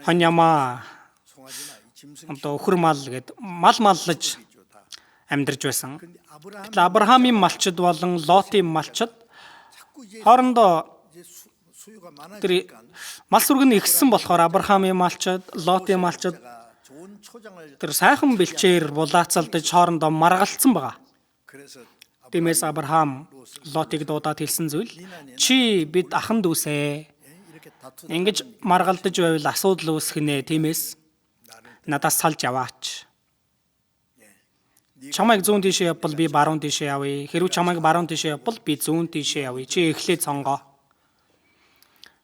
хон ямаа өхөр мал гэд мал маллаж амьдарч байсан. Гэтэл Авраамийн малчид болон Лотын малчид хоорондоо тэр мал сүрэг нь ихссэн болохоор Авраамийн малчид, Лотын малчид тэр сайхан бэлчээр булаацалдаж хоорондоо маргалцсан байгаа. Тиймээс Авраам Лотыг дуудаад хэлсэн зүйл чи бид ахан дүүсээ. Ингэж маргалдаж байвал асуудал үүсгэнэ. Тиймээс надаас салж яваач. Чамайг зүүн тишээ явбал би баруун тишээ явъя. Хэрвээ чамайг баруун тишээ явбал би зүүн тишээ явъя. Чи эхлээд сонгоо.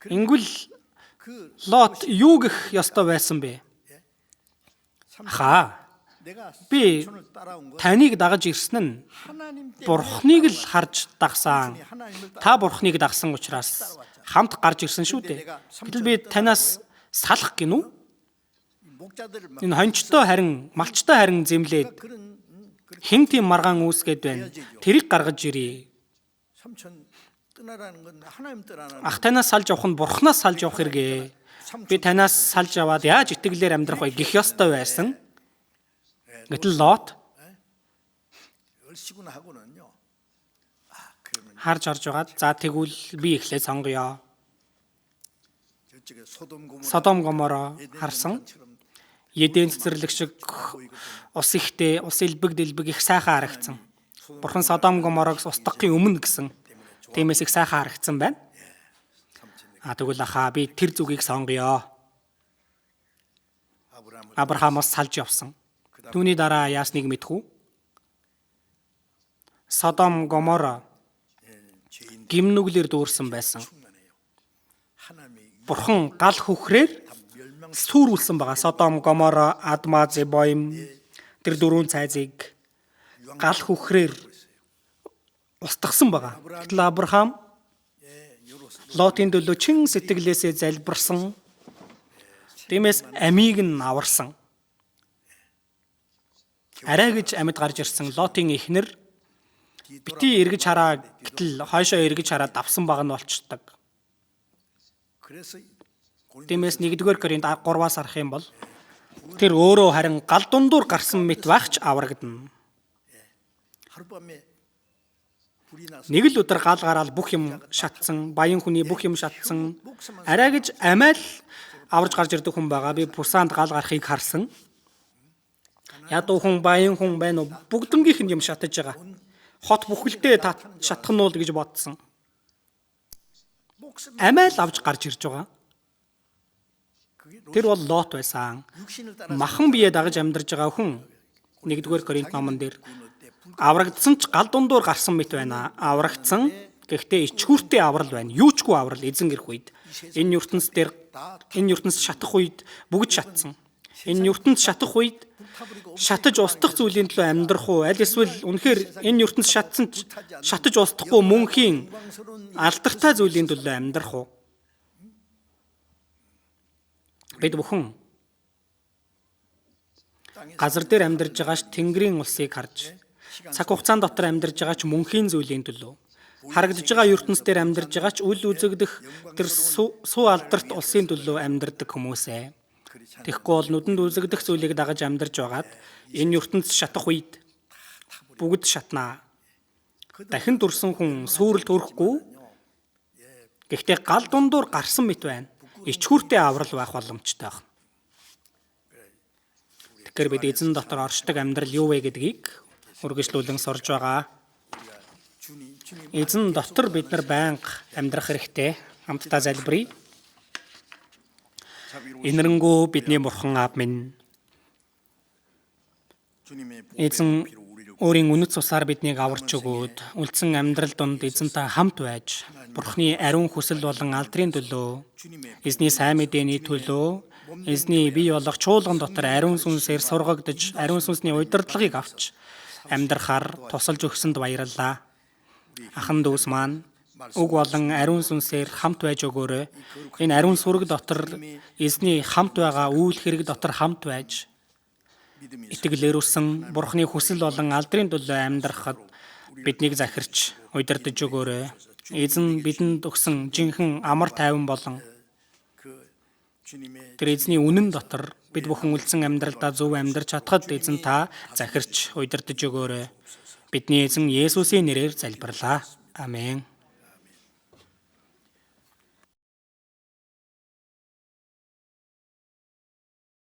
Ингүүл Лот юу гэх ёстой байсан бэ? Би таныг дагаж ирсэн нь Бурхныг л харж дагсан. Та Бурхныг дагсан учраас хамт гарч ирсэн шүү дээ. Гэтэл би танаас салах гинүү? Энэ хончтой харин малчтай харин зэмлээд хэн тийм маргаан үүсгээд байна? Тэрийг гаргаж ирье. Ах танаас салж явах нь Бурхнаас салж явах хэрэгээ. Би танаас салж яваад яаж итгэлээр амьдрах вэ гэх ёстой байсан. Гэтэл Лот харж байгаад за тэгвэл би эхлээд сонгоё. Содом Гоморо харсан. Еден цэцэрлэг шиг ус ихтэй, ус элбэг дэлбэг их сайхан харагдсан. Бурхан Содом Гоморог устгахын өмнө гэсэн. Тиймээс их сайхан харагдсан байна. Тэгвэл би тэр зүгийг сонгоё. Авраамаас салж явсан. Түүний дараа яасныг мэдхүү. Содом Гоморо гимнүглэр дүүрсэн байсан. Бурхан гал хөхрээр сүрүүлсэн байгаа. Содом Гоморо, Адма, Зебоим тэр дөрвөн цайзыг гал хөхрээр устгасан байгаа. Гэтэл Авраам Лотын төлөө чин сэтгэлээсээ залбирсан. Тиймээс амийг нь аварсан. Арай гэж амьд гарч ирсэн Лотын эхнэр бити эргэж хараа гэтэл хойшоо эргэж хараад давсан баг нь болчдөг. Тиймээс 1-р Коринт 3-аас харах юм бол тэр өөрөө харин гал дундуур гарсан мэт багч аврагдана. Нэг л өдөр гал гараад бүх юм шатсан, баян хүний бүх юм шатсан. Арай гэж амиа л аварж гарч ирдэг хүн байгаа. Би пусаанд гал гарахыг харсан. Ядуу хүн, баян хүн байна уу? Бүгднгийнх нь юм шатаж байгаа. Хот бүхэлдээ шатах нь уу гэж бодсон. Амиа л авч гарч ирж байгаа. Тэр бол Лот байсан. Махан бие дагаж амьдарж байгаа хүн 1-р Коринт номон дээр аврагдсан ч гал дундуур гарсан мэт байна. Аврагдсан гэхдээ ичгүүртэй аврал байна. Юучгүй аврал эзэн ирэх үед. Энэ ертөнцид шатах үед бүгд шатсан. Энэ ертөнцид шатах үед шатаж устдах зүйлийн төлөө амьдрах уу? Аль эсвэл үнэхээр энэ ертөнцид шатсан ч шатаж устдахгүй мөнхийн алдартай зүйлийн төлөө амьдрах уу? Бид бүхэн газар дээр амьдарж байгаа ч Тэнгэрийн улсыг харж, цаг хугацаан дотор амьдарж байгаа ч мөнхийн зүйлийн төлөө, харагдж байгаа ертөнц дээр амьдарж байгаа ч үл үзэгдэх тэр суу алдарт улсын төлөө амьдардаг хүмүүсээ. Тэгэхгүй бол нүдэнд үзэгдэх зүйлийг дагаж амьдарж байгаад энэ ертөнц шатах үед бүгд шатнаа. Дахин дүрсэн хүн сүрэл төрөхгүй. Гэхдээ гал дундуур гарсан мэт байна. Ичгүүртэй аврал байх боломжтой байна. Тэгэхээр бид эзэн дотор оршдог амьдрал юу вэ гэдгийг үргэлжлүүлэн сурж байгаа. Эзэн дотор бид нар байнга амьдрах хэрэгтэй. Хамтдаа залбирая. Инэрэнгүү бидний бурхан аав минь. Эзэн өөрийн үнэт цусаар биднийг аварч өгөөд үлдсэн амьдрал донд эзэнтэй хамт байж Бурхны ариун хүсэл болон алдрын төлөө, эзний сайн мэдээний төлөө, эзний бие болох чуулган дотор ариун сүнсээр сургагдж, ариун сүнсний удирдлагыг авч амьдрахаар тусалж өгсөнд баярлалаа. Ахан дүүс маань уг болон ариун сүнсээр хамт байж өгөөрэй. Энэ ариун сүрэг дотор эзний хамт байгаа үйл хэрэг дотор хамт байж итгэлээр үсэн Бурхны хүсэл болон алдрын төлөө амьдрахад биднийг захирч удирдах өгөөрэй. Эзэн бидэнд өгсөн жинхэнэ амар тайван болон тэр эзний үнэн дотор бид бүхэн үлдсэн амьдралдаа зөв амьдарч чадхад эзэн та захирч удирдах өгөөрэй. Бидний эзэн Есүсийн нэрээр залбирлаа. Амен.